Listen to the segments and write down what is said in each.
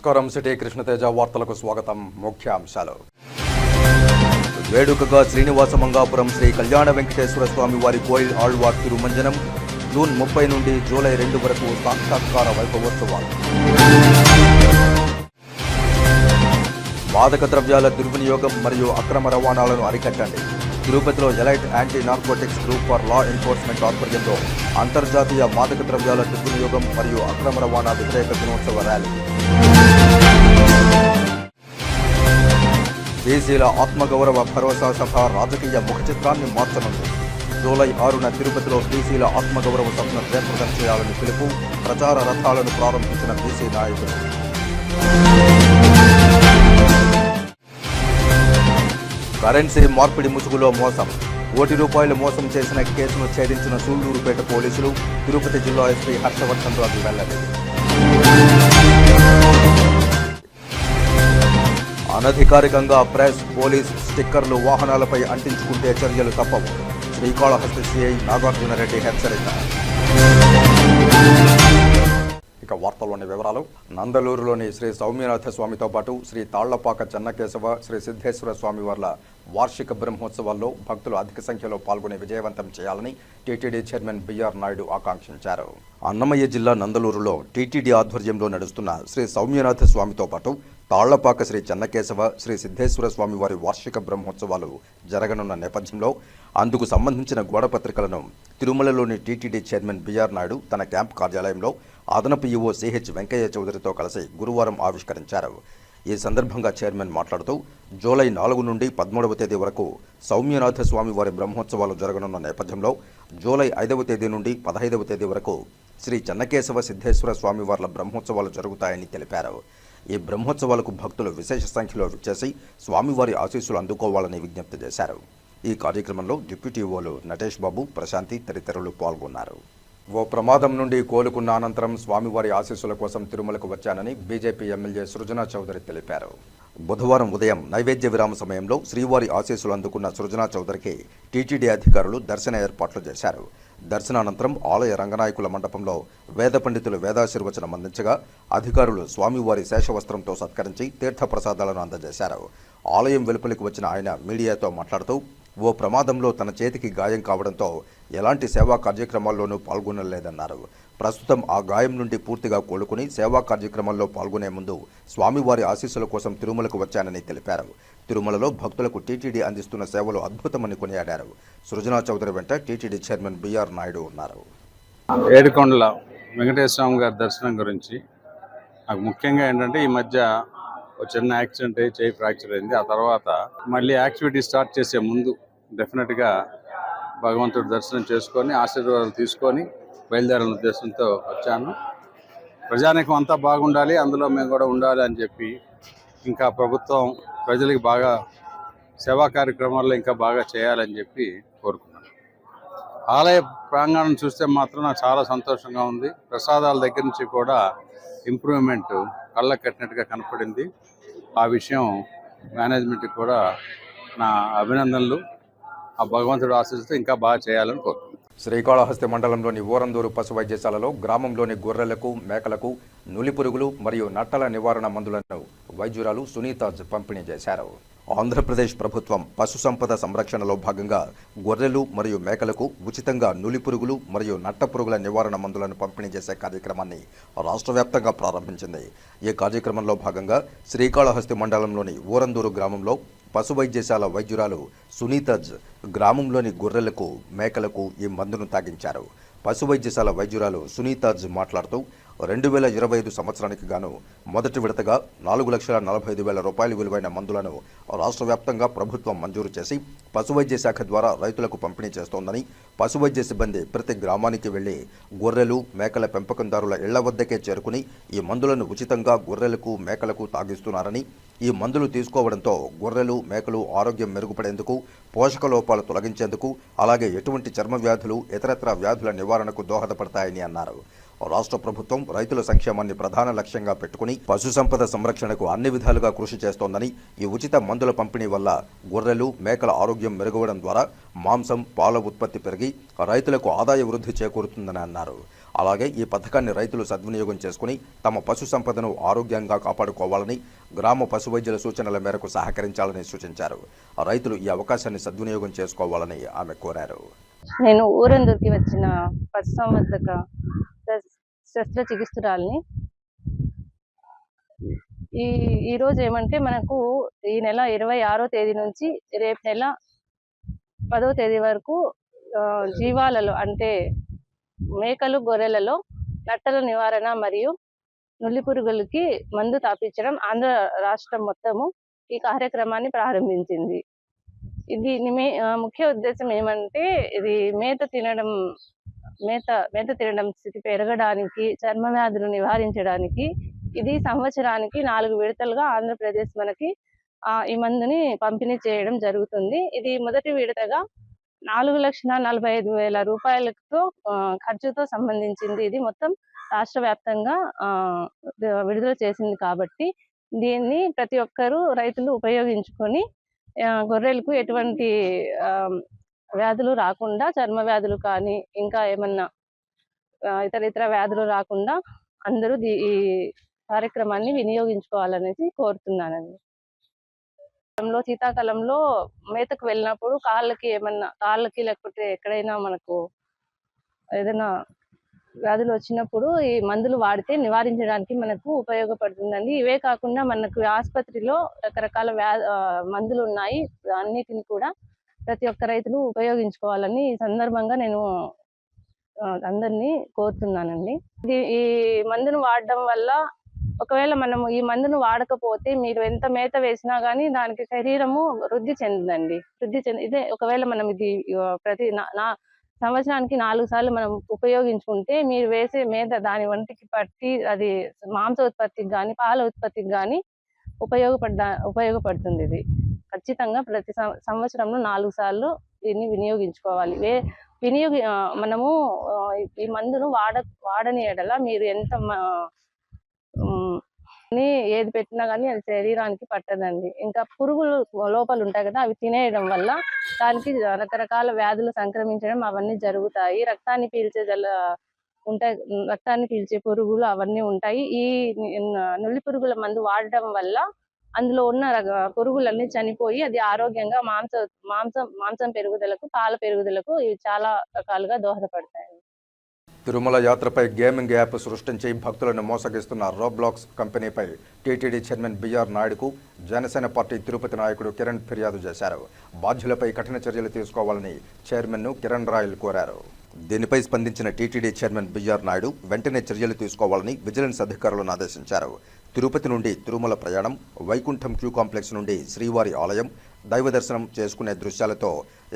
నమస్కారం. సిటీ కృష్ణతేజ వార్తలకు స్వాగతం. ముఖ్యాంశాలు. వేడుకగా శ్రీనివాస మంగాపురం శ్రీ కళ్యాణ వెంకటేశ్వర స్వామి వారి కోయిల్ ఆళ్వార్ తిరుమంజనం జూన్ 30 నుండి జూలై 2 వరకు సాక్షాత్కార వైభవోత్సవాలు. మాదక ద్రవ్యాల దుర్వినియోగం మరియు అక్రమ రవాణాలను అరికట్టండి. తిరుపతిలో elite anti narcotics group for law enforcement ఆధ్వర్యంలో అంతర్జాతీయ మాదక ద్రవ్యాల దుర్వినియోగం మరియు అక్రమ రవాణా వ్యతిరేక దినోత్సవ ర్యాలీ. బీసీల ఆత్మగౌరవ భరోసా సభ రాజకీయ ముఖ చిత్రాన్ని మార్చనుంది. జూలై 6న తిరుపతిలో బీసీల ఆత్మగౌరవ సభను జయప్రదం చేయాలని పిలుపు. ప్రచార రథాలను ప్రారంభించిన బీసీ నాయకులు. కరెన్సీ మార్పిడి ముసుగులో మోసం. ₹1 మోసం చేసిన కేసును ఛేదించిన సూళ్లూరుపేట పోలీసులు. తిరుపతి జిల్లా ఎస్పీ హర్షవర్ధన్ రాజు వెల్లడి. అనధికారికంగా ప్రెస్, పోలీస్ స్టిక్కర్లు వాహనాలపై అంటించుకుంటే చర్యలు తప్పవు. శ్రీకాళహస్తి సిఐ నాగార్జునరెడ్డి హెచ్చరిక. ఇక వార్తల్లోని వివరాలు. నందలూరులోని శ్రీ సౌమ్యనాథ స్వామితో పాటు శ్రీ తాళ్లపాక చెన్నకేశవ, శ్రీ సిద్ధేశ్వర స్వామి వార్ల వార్షిక బ్రహ్మోత్సవాల్లో భక్తులు అధిక సంఖ్యలో పాల్గొని విజయవంతం చేయాలని టీటీడీ చైర్మన్ బిఆర్ నాయుడు ఆకాంక్షించారు. అన్నమయ్య జిల్లా నందలూరులో టీటీడీ ఆధ్వర్యంలో నడుస్తున్న శ్రీ సౌమ్యనాథ స్వామితో పాటు తాళ్లపాక శ్రీ చెన్నకేశవ, శ్రీ సిద్ధేశ్వర స్వామి వారి వార్షిక బ్రహ్మోత్సవాలు జరగనున్న నేపథ్యంలో అందుకు సంబంధించిన గోడపత్రికలను తిరుమలలోని టీటీడీ చైర్మన్ బిఆర్ నాయుడు తన క్యాంప్ కార్యాలయంలో అదనపు ఈవో సిహెచ్ వెంకయ్య చౌదరితో కలిసి గురువారం ఆవిష్కరించారు. ఈ సందర్భంగా చైర్మన్ మాట్లాడుతూ జూలై 4 నుండి 13వ తేదీ వరకు సౌమ్యనాథ స్వామి వారి బ్రహ్మోత్సవాలు జరగనున్న నేపథ్యంలో జూలై 5వ తేదీ నుండి 15వ తేదీ వరకు శ్రీ చెన్నకేశవ సిద్ధేశ్వర స్వామి వార్ల బ్రహ్మోత్సవాలు జరుగుతాయని తెలిపారు. ఈ బ్రహ్మోత్సవాలకు భక్తులు విశేష సంఖ్యలో విచ్చేసి స్వామివారి ఆశీస్సులు అందుకోవాలని విజ్ఞప్తి చేశారు. ఈ కార్యక్రమంలో డిప్యూటీ ఈవోలు నటేష్ బాబు, ప్రశాంతి తదితరులు పాల్గొన్నారు. ఓ ప్రమాదం నుండి కోలుకున్న అనంతరం స్వామివారి ఆశీస్సుల కోసం తిరుమలకు వచ్చానని బీజేపీ ఎమ్మెల్యే సృజనా చౌదరి తెలిపారు. బుధవారం ఉదయం నైవేద్య విరామ సమయంలో శ్రీవారి ఆశీస్సులు అందుకున్న సృజనా చౌదరికి టీటీడీ అధికారులు దర్శన ఏర్పాట్లు చేశారు. దర్శనానంతరం ఆలయ రంగనాయకుల మండపంలో వేద పండితులు వేదాశీర్వచనం అందించగా అధికారులు స్వామివారి శేషవస్త్రంతో సత్కరించి తీర్థప్రసాదాలను అందజేశారు. ఆలయం వెలుపలికి వచ్చిన ఆయన మీడియాతో మాట్లాడుతూ ఓ ప్రమాదంలో తన చేతికి గాయం కావడంతో ఎలాంటి సేవా కార్యక్రమాల్లోనూ పాల్గొనలేదన్నారు. ప్రస్తుతం ఆ గాయం నుండి పూర్తిగా కోలుకుని సేవా కార్యక్రమాల్లో పాల్గొనే ముందు స్వామివారి ఆశీస్సుల కోసం తిరుమలకు వచ్చానని తెలిపారు. తిరుమలలో భక్తులకు టీటీడీ అందిస్తున్న సేవలు అద్భుతమని కొనియాడారు. సృజనా చౌదరి వెంట టీటీడీ చైర్మన్ బిఆర్ నాయుడు ఉన్నారు. ఏడుకొండల వెంకటేశ్వర స్వామి గారి దర్శనం గురించి నాకు ముఖ్యంగా ఏంటంటే ఈ మధ్య ఒక చిన్న యాక్సిడెంట్ అయ్యి చేయి ఫ్రాక్చర్ అయింది. ఆ తర్వాత మళ్ళీ యాక్టివిటీ స్టార్ట్ చేసే ముందు డెఫినెట్గా భగవంతుడి దర్శనం చేసుకొని ఆశీర్వాదాలు తీసుకొని బయలుదేరాలనే ఉద్దేశంతో వచ్చాను. ప్రజానీకం అంతా బాగుండాలి, అందులో మేము కూడా ఉండాలి అని చెప్పి ఇంకా ప్రభుత్వం ప్రజలకు బాగా సేవా కార్యక్రమాల్లో ఇంకా బాగా చేయాలని చెప్పి కోరుకున్నాను. ఆలయ ప్రాంగణం చూస్తే మాత్రం నాకు చాలా సంతోషంగా ఉంది. ప్రసాదాల దగ్గర నుంచి కూడా ఇంప్రూవ్మెంట్ కళ్ళకు కట్టినట్టుగా కనపడింది. ఆ విషయం మేనేజ్మెంట్కి కూడా నా అభినందనలు. ఆ భగవంతుడు ఆశీస్సుతో ఇంకా బాగా చేయాలని కోరుకుంటున్నాను. శ్రీకాళహస్తి మండలంలోని ఊరందూరు పశు వైద్యశాలలో గ్రామంలోని గొర్రెలకు, మేకలకు నులిపురుగులు మరియు నట్టల నివారణ మందులను వైద్యురాలు సునీత పంపిణీ చేశారు. ఆంధ్రప్రదేశ్ ప్రభుత్వం పశు సంపద సంరక్షణలో భాగంగా గొర్రెలు మరియు మేకలకు ఉచితంగా నులిపురుగులు మరియు నట్టపురుగుల నివారణ మందులను పంపిణీ చేసే కార్యక్రమాన్ని రాష్ట్ర వ్యాప్తంగా ప్రారంభించింది. ఈ కార్యక్రమంలో భాగంగా శ్రీకాళహస్తి మండలంలోని ఊరందూరు గ్రామంలో పశు వైద్యశాల వైద్యురాలు సునీతజ్ గ్రామంలోని గొర్రెలకు, మేకలకు ఈ మందును తాగించారు. పశు వైద్యశాల వైద్యురాలు సునీతజ్ మాట్లాడుతూ 2025 సంవత్సరానికి గాను మొదటి విడతగా ₹4,45,000 విలువైన మందులను రాష్ట్ర వ్యాప్తంగా ప్రభుత్వం మంజూరు చేసి పశువైద్య శాఖ ద్వారా రైతులకు పంపిణీ చేస్తోందని, పశువైద్య సిబ్బంది ప్రతి గ్రామానికి వెళ్లి గొర్రెలు, మేకల పెంపకందారుల ఇళ్ల వద్దకే చేరుకుని ఈ మందులను ఉచితంగా గొర్రెలకు, మేకలకు తాగిస్తున్నారని, ఈ మందులు తీసుకోవడంతో గొర్రెలు, మేకలు ఆరోగ్యం మెరుగుపడేందుకు, పోషక లోపాలు తొలగించేందుకు, అలాగే ఎటువంటి చర్మ వ్యాధులు, ఇతరత్ర వ్యాధుల నివారణకు దోహదపడతాయని అన్నారు. రాష్ట్ర ప్రభుత్వం రైతుల సంక్షేమాన్ని ప్రధాన లక్ష్యంగా పెట్టుకుని పశు సంపద సంరక్షణకు అన్ని విధాలుగా కృషి చేస్తోందని, ఈ ఉచిత మందుల పంపిణీ వల్ల గొర్రెలు, మేకల ఆరోగ్యం మెరుగవడం ద్వారా మాంసం, పాల ఉత్పత్తి పెరిగి రైతులకు ఆదాయ వృద్ధి చేకూరుతుందని అన్నారు. అలాగే ఈ పథకాన్ని రైతులు సద్వినియోగం చేసుకుని తమ పశు సంపదను ఆరోగ్యంగా కాపాడుకోవాలని, గ్రామ పశు వైద్యుల సూచనల మేరకు సహకరించాలని సూచించారు. రైతులు ఈ అవకాశాన్ని సద్వినియోగం చేసుకోవాలని ఆమె కోరారు. నేను ఊరందూరుకి వచ్చిన పశుసంవర్ధక శస్త్రచికిత్సురాలిని. ఈరోజు ఏమంటే మనకు ఈ నెల 26వ తేదీ నుంచి రేపు నెల 10వ తేదీ వరకు జీవాలలో అంటే మేకలు, గొర్రెలలో నట్టల నివారణ మరియు నులి పురుగులకి మందు తాపించడం ఆంధ్ర రాష్ట్రం మొత్తము ఈ కార్యక్రమాన్ని ప్రారంభించింది. ఇది ముఖ్య ఉద్దేశం ఏమంటే ఇది మేత తినడం స్థితి పెరగడానికి, చర్మ వ్యాధులు నివారించడానికి ఇది సంవత్సరానికి 4 విడతలుగా ఆంధ్రప్రదేశ్ మనకి ఈ మందుని పంపిణీ చేయడం జరుగుతుంది. ఇది మొదటి విడతగా 4,45,000 రూపాయలతో ఖర్చుతో సంబంధించింది. ఇది మొత్తం రాష్ట్ర వ్యాప్తంగా విడుదల చేసింది కాబట్టి దీన్ని ప్రతి ఒక్కరూ రైతులు ఉపయోగించుకొని గొర్రెలకు ఎటువంటి వ్యాధులు రాకుండా, చర్మ వ్యాధులు కానీ ఇంకా ఏమన్నా ఇతర వ్యాధులు రాకుండా అందరూ ఈ కార్యక్రమాన్ని వినియోగించుకోవాలనేసి కోరుతున్నానండి. శీతాకాలంలో మేతకు వెళ్ళినప్పుడు కాళ్ళకి లేకపోతే ఎక్కడైనా మనకు ఏదైనా వ్యాధులు వచ్చినప్పుడు ఈ మందులు వాడితే నివారించడానికి మనకు ఉపయోగపడుతుందండి. ఇవే కాకుండా మనకు ఆసుపత్రిలో రకరకాల మందులు ఉన్నాయి. అన్నిటిని కూడా ప్రతి ఒక్క రైతులు ఉపయోగించుకోవాలని ఈ సందర్భంగా నేను అందరినీ కోరుతున్నానండి. ఈ మందును వాడడం వల్ల ఒకవేళ మనము ఈ మందును వాడకపోతే మీరు ఎంత మేత వేసినా కానీ దానికి శరీరము వృద్ధి చెందదండి. ఇదే ఒకవేళ మనం ఇది సంవత్సరానికి 4 సార్లు మనం ఉపయోగించుకుంటే మీరు వేసే మేత దాని వంటికి పట్టి అది మాంస ఉత్పత్తికి కానీ, పాల ఉత్పత్తికి కానీ ఉపయోగపడుతుంది. ఇది ఖచ్చితంగా ప్రతి సంవత్సరంలో 4 సార్లు దీన్ని వినియోగించుకోవాలి. మనము ఈ మందును వాడని ఎడల మీరు ఎంత ఏది పెట్టినా కానీ అది శరీరానికి పట్టదండి. ఇంకా పురుగులు లోపల ఉంటాయి కదా, అవి తినేయడం వల్ల దానికి రకరకాల వ్యాధులు సంక్రమించడం అవన్నీ జరుగుతాయి. రక్తాన్ని పీల్చే పురుగులు అవన్నీ ఉంటాయి. ఈ నులి పురుగుల మందు వాడటం వల్ల అందులో ఉన్న పురుగులన్నీ చనిపోయి అది ఆరోగ్యంగా మాంసం పెరుగుదలకు, పాల పెరుగుదలకు ఇవి చాలా రకాలుగా దోహదపడతాయి. తిరుమల యాత్రపై గేమింగ్ యాప్ సృష్టించి భక్తులను మోసగిస్తున్న రోబ్లాక్స్ కంపెనీపై టీటీడీ చైర్మన్ బిఆర్ నాయుడుకు జనసేన పార్టీ తిరుపతి నాయకుడు కిరణ్ ఫిర్యాదు చేశారు. బాధ్యులపై కఠిన చర్యలు తీసుకోవాలని చైర్మన్ను కిరణ్ రాయల్ కోరారు. దీనిపై స్పందించిన టీటీడీ చైర్మన్ బిఆర్ నాయుడు వెంటనే చర్యలు తీసుకోవాలని విజిలెన్స్ అధికారులను ఆదేశించారు. తిరుపతి నుండి తిరుమల ప్రయాణం, వైకుంఠం క్యూ కాంప్లెక్స్ నుండి శ్రీవారి ఆలయం, దైవ దర్శనం చేసుకునే దృశ్యాలతో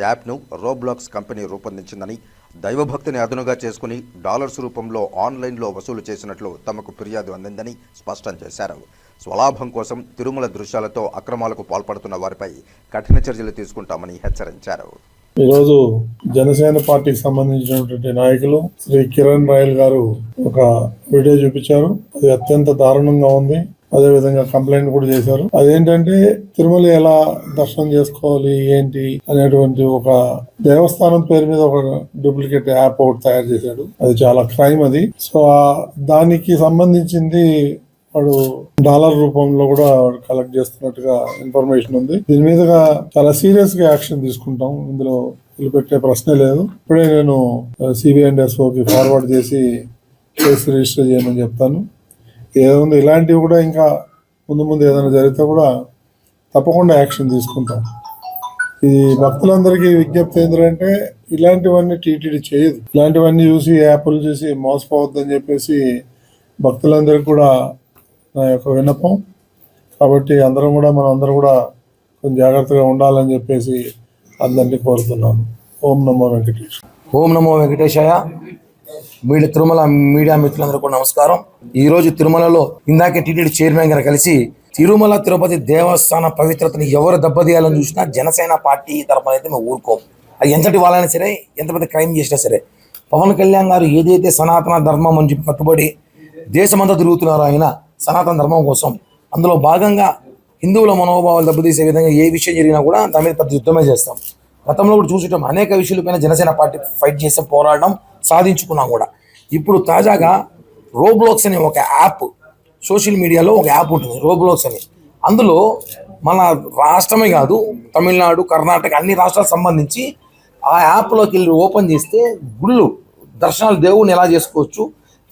యాప్ను రోబ్లాక్స్ కంపెనీ రూపొందించిందని, దైవభక్తిని అదునుగా చేసుకుని డాలర్స్ రూపంలో ఆన్లైన్లో వసూలు చేసినట్లు తమకు ఫిర్యాదు అందిందని స్పష్టం చేశారు. స్వలాభం కోసం తిరుమల దృశ్యాలతో అక్రమాలకు పాల్పడుతున్న వారిపై కఠిన చర్యలు తీసుకుంటామని హెచ్చరించారు. ఈరోజు జనసేన పార్టీకి సంబంధించినటువంటి నాయకులు శ్రీ కిరణ్ రాయల్ గారు ఒక వీడియో చూపించారు. అది అత్యంత దారుణంగా ఉంది. అదేవిధంగా కంప్లైంట్ కూడా చేశారు. అదేంటంటే తిరుమల ఎలా దర్శనం చేసుకోవాలి ఏంటి అనేటువంటి ఒక దేవస్థానం పేరు మీద ఒక డూప్లికేట్ యాప్ ఒకటి తయారు చేశాడు. అది చాలా క్రైమ్ అది. సో దానికి సంబంధించింది వాడు డాలర్ రూపంలో కూడా కలెక్ట్ చేస్తున్నట్టుగా ఇన్ఫర్మేషన్ ఉంది. దీని మీదుగా చాలా సీరియస్ గా యాక్షన్ తీసుకుంటాం. ఇందులో పెట్టే ప్రశ్నే లేదు. ఇప్పుడే నేను CBI&SOకి ఫార్వర్డ్ చేసి కేసు రిజిస్టర్ చేయమని చెప్తాను. ఏముంది ఇలాంటివి కూడా ఇంకా ముందు ఏదైనా జరిగితే కూడా తప్పకుండా యాక్షన్ తీసుకుంటాం. ఈ భక్తులందరికీ విజ్ఞప్తి ఏంటంటే ఇలాంటివన్నీ టీటీడీ చేయదు. ఇలాంటివన్నీ చూసి యాప్లు చూసి మోసపోవద్దని చెప్పేసి భక్తులందరికీ కూడా నా యొక్క విన్నపం. కాబట్టి మనం అందరం కూడా కొంచెం జాగ్రత్తగా ఉండాలని చెప్పేసి అందరినీ కోరుతున్నాను. ఓం నమో వెంకటేష్. ఓం నమో వెంకటేశాయ. తిరుమల మీడియా మిత్రులందరూ కూడా నమస్కారం. ఈ రోజు తిరుమలలో ఇందాకే టీటీడీ చైర్మన్ గారు కలిసి తిరుమల తిరుపతి దేవస్థాన పవిత్రతని ఎవరు దెబ్బతీయాలని చూసినా జనసేన పార్టీ తరపున అయితే మేము ఊరుకోం. అది ఎంతటి వాళ్ళైనా సరే, ఎంత పెద్ద క్రైమ్ చేసినా సరే. పవన్ కళ్యాణ్ గారు ఏదైతే సనాతన ధర్మం అని చెప్పి కట్టుబడి దేశమంతా తిరుగుతున్నారో ఆయన సనాతన ధర్మం కోసం, అందులో భాగంగా హిందువుల మనోభావాలు దెబ్బతీసే విధంగా ఏ విషయం జరిగినా కూడా దాని మీద పెద్ద యుద్ధమే చేస్తాం. గతంలో కూడా చూసటం అనేక విషయాలపైన జనసేన పార్టీ ఫైట్ చేసాం, పోరాడడం సాధించుకున్నాం కూడా. ఇప్పుడు తాజాగా రోబ్లాక్స్ అనే ఒక యాప్, సోషల్ మీడియాలో ఒక యాప్ ఉంటుంది రోబ్లాక్స్ అని. అందులో మన రాష్ట్రమే కాదు, తమిళనాడు, కర్ణాటక అన్ని రాష్ట్రాలకు సంబంధించి ఆ యాప్లోకి వెళ్ళి ఓపెన్ చేస్తే గుళ్ళు దర్శనాలు దేవుని ఎలా చేసుకోవచ్చు,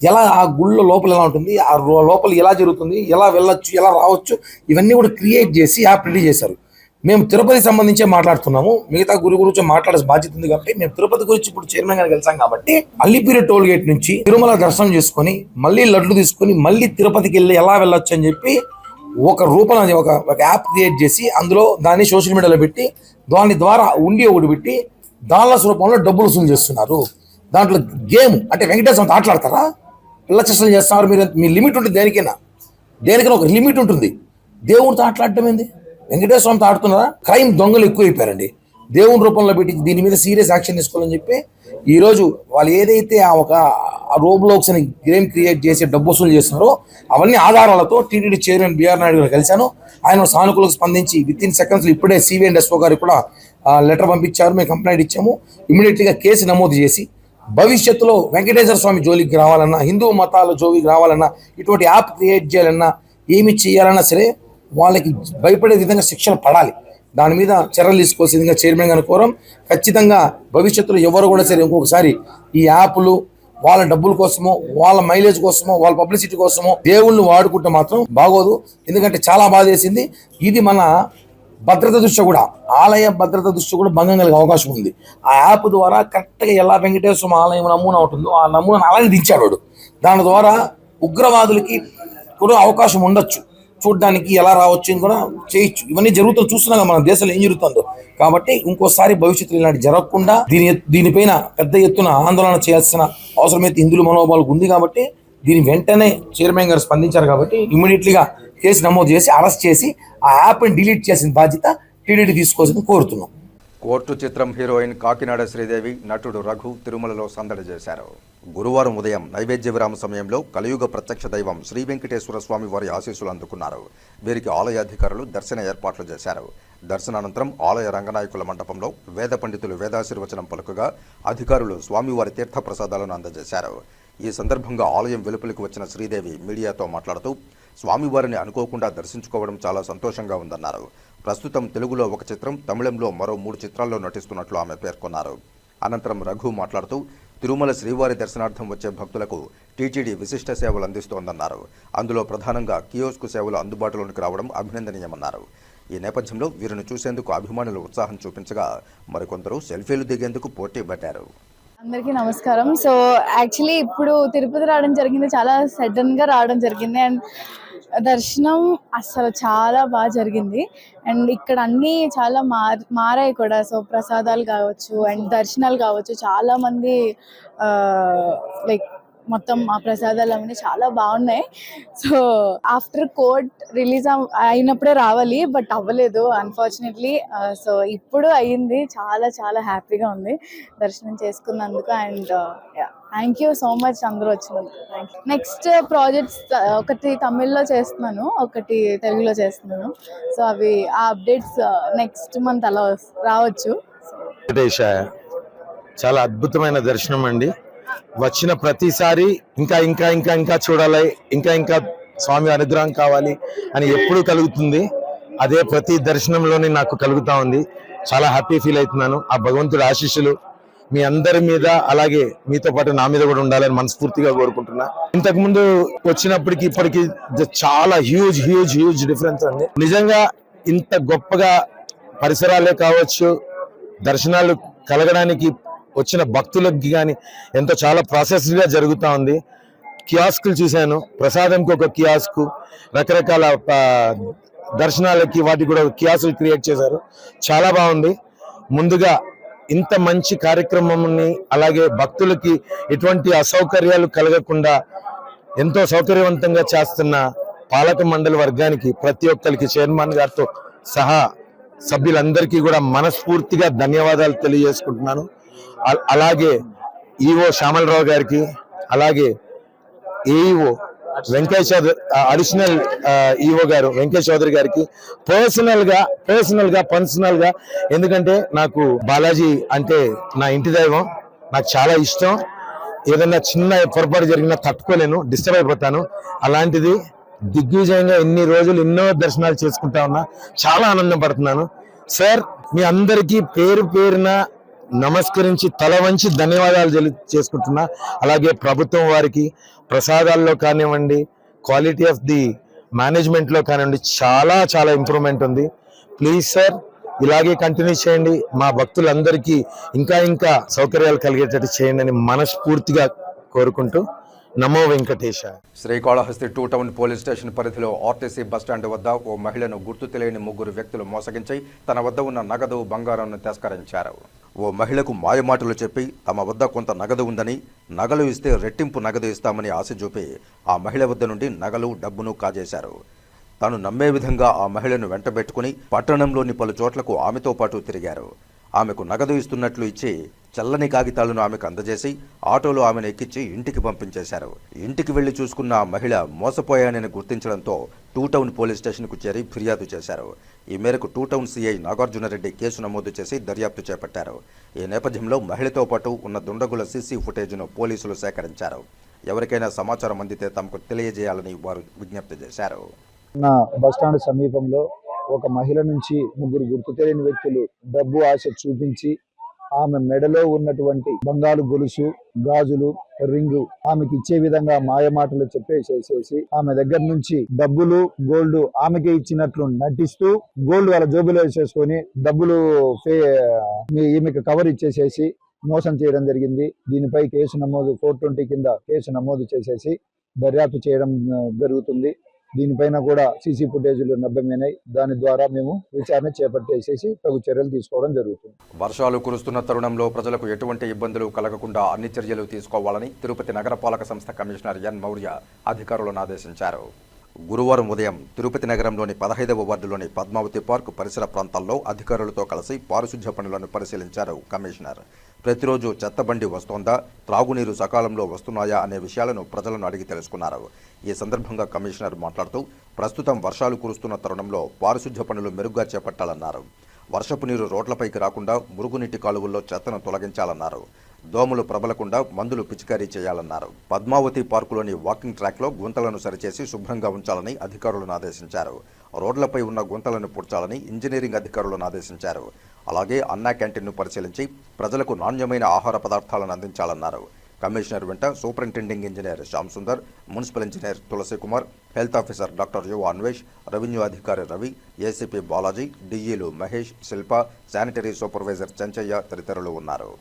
ఎలా ఆ గుళ్ళ లోపల ఎలా ఉంటుంది, ఆ లోపల ఎలా జరుగుతుంది, ఎలా వెళ్ళొచ్చు, ఎలా రావచ్చు, ఇవన్నీ కూడా క్రియేట్ చేసి యాప్ రెడీ చేశారు. మేము తిరుపతి సంబంధించే మాట్లాడుతున్నాము, మిగతా గురి గురించి మాట్లాడే బాధ్యత ఉంది కాబట్టి మేము తిరుపతి గురించి ఇప్పుడు చైర్మన్ గారికి వెళ్తాం కాబట్టి అల్లిపిరి టోల్ గేట్ నుంచి తిరుమల దర్శనం చేసుకొని మళ్ళీ లడ్డు తీసుకొని మళ్ళీ తిరుపతికి వెళ్ళి ఎలా వెళ్ళొచ్చు అని చెప్పి ఒక రూపంలో ఒక యాప్ క్రియేట్ చేసి అందులో దాన్ని సోషల్ మీడియాలో పెట్టి దాని ద్వారా ఉండి ఒకటి పెట్టి దానిల రూపంలో డబ్బులు వసూలు చేస్తున్నారు. దాంట్లో గేమ్ అంటే వెంకటేశ్వర ఆటలాడతారా, పిల్ల చేష్టలు చేస్తున్నారు మీరు. మీ లిమిట్ ఉంటుంది, దేనికైనా ఒక లిమిట్ ఉంటుంది. దేవుడితో ఆటలాడటం ఏంది? వెంకటేశ్వర స్వామితో ఆడుతున్నారా? క్రైమ్ దొంగలు ఎక్కువైపోయారండి. దేవుని రూపంలో పెట్టి దీని మీద సీరియస్ యాక్షన్ తీసుకోవాలని చెప్పి ఈరోజు వాళ్ళు ఏదైతే ఆ రోబ్లాక్స్ అని గేమ్ క్రియేట్ చేసి డబ్బు వసూలు చేస్తున్నారో అవన్నీ ఆధారాలతో టీటీడీ చైర్మన్ బిఆర్ నాయుడు గారు కలిశాను. ఆయన సానుకూలంగా స్పందించి విత్ ఇన్ సెకండ్స్లో ఇప్పుడే సివిఎండ్ఎస్ఓ గారు కూడా లెటర్ పంపించారు. మేము కంప్లైంట్ ఇచ్చాము. ఇమీడియట్గా కేసు నమోదు చేసి భవిష్యత్తులో వెంకటేశ్వర స్వామి జోలికి రావాలన్నా, హిందూ మతాల జోలికి రావాలన్నా, ఇటువంటి యాప్ క్రియేట్ చేయాలన్నా, ఏమి చేయాలన్నా సరే వాళ్ళకి భయపడే విధంగా శిక్షలు పడాలి. దాని మీద చర్యలు తీసుకోవాల్సిందిగా చైర్మన్ గారిని కోరం. ఖచ్చితంగా భవిష్యత్తులో ఎవరు కూడా సరే ఇంకొకసారి ఈ యాప్లు వాళ్ళ డబ్బుల కోసమో, వాళ్ళ మైలేజ్ కోసమో, వాళ్ళ పబ్లిసిటీ కోసమో దేవుళ్ళు వాడుకుంటే మాత్రం బాగోదు. ఎందుకంటే చాలా బాధ వేసింది. ఇది మన భద్రత దృష్ట్యా కూడా, ఆలయ భద్రత దృష్ట్యా కూడా భంగం కలిగే అవకాశం ఉంది. ఆ యాప్ ద్వారా కరెక్ట్గా ఎలా వెంకటేశ్వర ఆలయం నమూనా ఉంటుందో ఆ నమూనాను అలాగే దించాడు వాడు. దాని ద్వారా ఉగ్రవాదులకి కూడా అవకాశం ఉండొచ్చు, చూడడానికి ఎలా రావచ్చు అని కూడా చేయొచ్చు. ఇవన్నీ జరుగుతూ చూస్తున్నాం మన దేశంలో ఏం జరుగుతుందో. కాబట్టి ఇంకోసారి భవిష్యత్తులో ఇలాంటి జరగకుండా దీనిపైన పెద్ద ఎత్తున ఆందోళన చేయాల్సిన అవసరమైతే హిందువుల మనోభావాలకు ఉంది. కాబట్టి దీని వెంటనే చైర్మన్ గారు స్పందించారు. కాబట్టి ఇమ్మీడియట్లీగా కేసు నమోదు చేసి అరెస్ట్ చేసి ఆ యాప్ని డిలీట్ చేసిన బాధ్యత టీటీడీ తీసుకోవాలని కోరుతున్నాం. కోర్టు చిత్రం హీరోయిన్ కాకినాడ శ్రీదేవి, నటుడు రఘు తిరుమలలో సందడి చేశారు. గురువారం ఉదయం నైవేద్య విరామ సమయంలో కలియుగ ప్రత్యక్ష దైవం శ్రీ వెంకటేశ్వర స్వామి వారి ఆశీస్సులు అందుకున్నారు. వీరికి ఆలయ అధికారులు దర్శన ఏర్పాట్లు చేశారు. దర్శనానంతరం ఆలయ రంగనాయకుల మండపంలో వేద పండితులు వేదాశీర్వచనం పలుకగా అధికారులు స్వామివారి తీర్థ ప్రసాదాలను అందజేశారు. ఈ సందర్భంగా ఆలయం వెలుపలికి వచ్చిన శ్రీదేవి మీడియాతో మాట్లాడుతూ స్వామివారిని అనుకోకుండా దర్శించుకోవడం చాలా సంతోషంగా ఉందన్నారు. ప్రస్తుతం తెలుగులో ఒక చిత్రం, తమిళంలో మరో 3 చిత్రాల్లో నటిస్తున్నట్లు ఆమె పేర్కొన్నారు. అనంతరం రఘు మాట్లాడుతూ తిరుమల శ్రీవారి దర్శనార్థం వచ్చే భక్తులకు టీటీడీ విశిష్ట సేవలు అందిస్తోందన్నారు. అందులో ప్రధానంగా కియోస్క్ సేవలు అందుబాటులోనికి రావడం అభినందనీయమన్నారు. ఈ నేపథ్యంలో వీరిని చూసేందుకు అభిమానులు ఉత్సాహం చూపించగా మరికొందరు సెల్ఫీలు దిగేందుకు పోటీ పడ్డారు. అందరికీ నమస్కారం. సో యాక్చువల్లీ ఇప్పుడు తిరుపతి రావడం జరిగింది, చాలా సడన్గా రావడం జరిగింది. అండ్ దర్శనం అసలు చాలా బాగా జరిగింది. అండ్ ఇక్కడ అన్నీ చాలా మారాయి కూడా. సో ప్రసాదాలు కావచ్చు అండ్ దర్శనాలు కావచ్చు, చాలామంది లైక్ మొత్తం ఆ ప్రసాదాలు అవన్నీ చాలా బాగున్నాయి. సో ఆఫ్టర్ కోర్ట్ రిలీజ్ అయినప్పుడే రావాలి, బట్ అవ్వలేదు అన్ఫార్చునేట్లీ. సో ఇప్పుడు అయ్యింది. చాలా చాలా హ్యాపీగా ఉంది దర్శనం చేసుకున్నందుకు. And thank you so much అందరూ వచ్చినందుకు. Thank you. నెక్స్ట్ ప్రాజెక్ట్స్ ఒకటి తమిళ్లో చేస్తున్నాను, ఒకటి తెలుగులో చేస్తున్నాను. సో అవి ఆ అప్డేట్స్ నెక్స్ట్ మంత్ అలా రావచ్చు. చాలా అద్భుతమైన దర్శనం అండి. వచ్చిన ప్రతిసారి ఇంకా ఇంకా ఇంకా ఇంకా చూడాలి, ఇంకా ఇంకా స్వామి అనుగ్రహం కావాలి అని ఎప్పుడూ కలుగుతుంది. అదే ప్రతి దర్శనంలోనే నాకు కలుగుతా ఉంది. చాలా హ్యాపీ ఫీల్ అవుతున్నాను. ఆ భగవంతుడి ఆశీస్సులు మీ అందరి మీద, అలాగే మీతో పాటు నా మీద కూడా ఉండాలని మనస్ఫూర్తిగా కోరుకుంటున్నా. ఇంతకు ముందు వచ్చినప్పటికి ఇప్పటికి చాలా హ్యూజ్ హ్యూజ్ హ్యూజ్ డిఫరెన్స్ అండి. నిజంగా ఇంత గొప్పగా పరిసరాలే కావచ్చు, దర్శనాలు కలగడానికి వచ్చిన భక్తులకి కానీ ఎంతో చాలా ప్రాసెస్గా జరుగుతూ ఉంది. కియాస్కులు చూశాను, ప్రసాదంకి ఒక కియాస్కు, రకరకాల దర్శనాలకి వాటికి కూడా కియాస్కులు క్రియేట్ చేశారు. చాలా బాగుంది. ముందుగా ఇంత మంచి కార్యక్రమాన్ని, అలాగే భక్తులకి ఎటువంటి అసౌకర్యాలు కలగకుండా ఎంతో సౌకర్యవంతంగా చేస్తున్న పాలక మండలి వర్గానికి, ప్రతి ఒక్కరికి, చైర్మన్ గారితో సహా సభ్యులందరికీ కూడా మనస్ఫూర్తిగా ధన్యవాదాలు తెలియజేసుకుంటున్నాను. అలాగే ఈఓ శ్యామలరావు గారికి, అలాగే AEO Venkaiah Chowdary, additional EO గారు వెంకయ్య చౌదరి గారికి పర్సనల్ గా ఎందుకంటే నాకు బాలాజీ అంటే నా ఇంటి దైవం, నాకు చాలా ఇష్టం. ఏదైనా చిన్న పొరపాటు జరిగినా తట్టుకోలేను, డిస్టర్బ్ అయిపోతాను. అలాంటిది దిగ్విజయంగా ఎన్ని రోజులు ఎన్నో దర్శనాలు చేసుకుంటా ఉన్నా, చాలా ఆనందం పడుతున్నాను. సార్, మీ అందరికీ పేరు పేరున నమస్కరించి తల వంచి ధన్యవాదాలు చేసుకుంటున్నా. అలాగే ప్రభుత్వం వారికి ప్రసాదాల్లో కానివ్వండి, క్వాలిటీ ఆఫ్ ది మేనేజ్మెంట్లో కానివ్వండి, చాలా చాలా ఇంప్రూవ్మెంట్ ఉంది. ప్లీజ్ సార్, ఇలాగే కంటిన్యూ చేయండి. మా భక్తులందరికీ ఇంకా ఇంకా సౌకర్యాలు కలిగేటట్టు చేయండి అని మనస్ఫూర్తిగా కోరుకుంటూ నమో Venkatesa. Srikalahasti 2 town police station పరిధిలో ఆర్టీసీ బస్టాండ్ వద్ద ఓ మహిళను గుర్తు తెలియని 3 వ్యక్తులు మోసగించి తన వద్ద ఉన్న నగదు బంగారాన్ని తస్కరించారు. ఓ మహిళకు మాయమాటలు చెప్పి తమ వద్ద కొంత నగదు ఉందని, నగలు ఇస్తే రెట్టింపు నగదు ఇస్తామని ఆశ చూపి ఆ మహిళ వద్ద నుండి నగలు డబ్బును కాజేశారు. తాను నమ్మే విధంగా ఆ మహిళను వెంటబెట్టుకుని పట్టణంలోని పలు చోట్లకు ఆమెతో పాటు తిరిగారు. ఆమెకు నగదు ఇస్తున్నట్లు ఇచ్చి చల్లని కాగితాలను ఆమెకు అందజేసి ఆటోలో ఆమెను ఎక్కించి ఇంటికి పంపించేశారు. ఇంటికి వెళ్లి చూసుకున్న ఆ మహిళ మోసపోయానని గుర్తించడంతో 2 టౌన్ పోలీస్ స్టేషన్కు చేరి ఫిర్యాదు చేశారు. ఈ మేరకు 2 టౌన్ సీఐ నాగార్జునరెడ్డి కేసు నమోదు చేసి దర్యాప్తు చేపట్టారు. ఈ నేపథ్యంలో మహిళతో పాటు ఉన్న దుండగుల సీసీ ఫుటేజ్ను పోలీసులు సేకరించారు. ఎవరికైనా సమాచారం అందితే తమకు తెలియజేయాలని వారు విజ్ఞప్తి చేశారు. బస్టాండ్ సమీపంలో ఒక మహిళ నుంచి 3 గుర్తు తెలియని వ్యక్తులు డబ్బు ఆశ చూపించి ఆమె మెడలో ఉన్నటువంటి బంగారు గొలుసు, గాజులు, రింగు ఆమెకి ఇచ్చే విధంగా మాయమాటలు చెప్పేసేసి ఆమె దగ్గర నుంచి డబ్బులు, గోల్డ్ ఆమెకే ఇచ్చినట్లు నటిస్తూ గోల్డ్ వాళ్ళ జోబులో వేసేసుకొని డబ్బులు ఈమెకి కవర్ ఇచ్చేసేసి మోసం చేయడం జరిగింది. దీనిపై కేసు నమోదు 420 కింద కేసు నమోదు చేసేసి దర్యాప్తు చేయడం జరుగుతుంది. దీనిపైన కూడా సీసీ ఫుటేజీలు లభ్యమైనాయి. దాని ద్వారా మేము విచారణ చేపట్టేసేసి తగు చర్యలు తీసుకోవడం జరుగుతుంది. వర్షాలు కురుస్తున్న తరుణంలో ప్రజలకు ఎటువంటి ఇబ్బందులు కలగకుండా అన్ని చర్యలు తీసుకోవాలని తిరుపతి నగరపాలక సంస్థ కమిషనర్ ఎన్ మౌర్య అధికారులను ఆదేశించారు. గురువారం ఉదయం తిరుపతి నగరంలోని 15వ వార్డులోని పద్మావతి పార్క్ పరిసర ప్రాంతాల్లో అధికారులతో కలిసి పారిశుధ్య పనులను పరిశీలించారు కమిషనర్. ప్రతిరోజు చెత్తబండి వస్తోందా, త్రాగునీరు సకాలంలో వస్తున్నాయా అనే విషయాలను ప్రజలను అడిగి తెలుసుకున్నారు. ఈ సందర్భంగా కమిషనర్ మాట్లాడుతూ ప్రస్తుతం వర్షాలు కురుస్తున్న తరుణంలో పారిశుధ్య పనులు మెరుగ్గా చేపట్టాలన్నారు. వర్షపు నీరు రోడ్లపైకి రాకుండా మురుగునీటి కాలువల్లో చెత్తను తొలగించాలన్నారు. దోమలు ప్రబలకుండా మందులు పిచికారీ చేయాలన్నారు. పద్మావతి పార్కులోని వాకింగ్ ట్రాక్లో గుంతలను సరిచేసి శుభ్రంగా ఉంచాలని అధికారులను ఆదేశించారు. రోడ్లపై ఉన్న గుంతలను పూడ్చాలని ఇంజనీరింగ్ అధికారులను ఆదేశించారు. అలాగే అన్నా క్యాంటీన్ను పరిశీలించి ప్రజలకు నాణ్యమైన ఆహార పదార్థాలను అందించాలన్నారు. కమిషనర్ వెంట superintending engineer Shyam Sundar, municipal engineer Tulasi Kumar, health officer doctor Yuva Anvesh, revenue అధికారి రవి, ఏసీపీ బాలాజీ, డీఈలు మహేష్, శిల్ప, శానిటరీ సూపర్వైజర్ చెంచయ్య తదితరులు ఉన్నారు.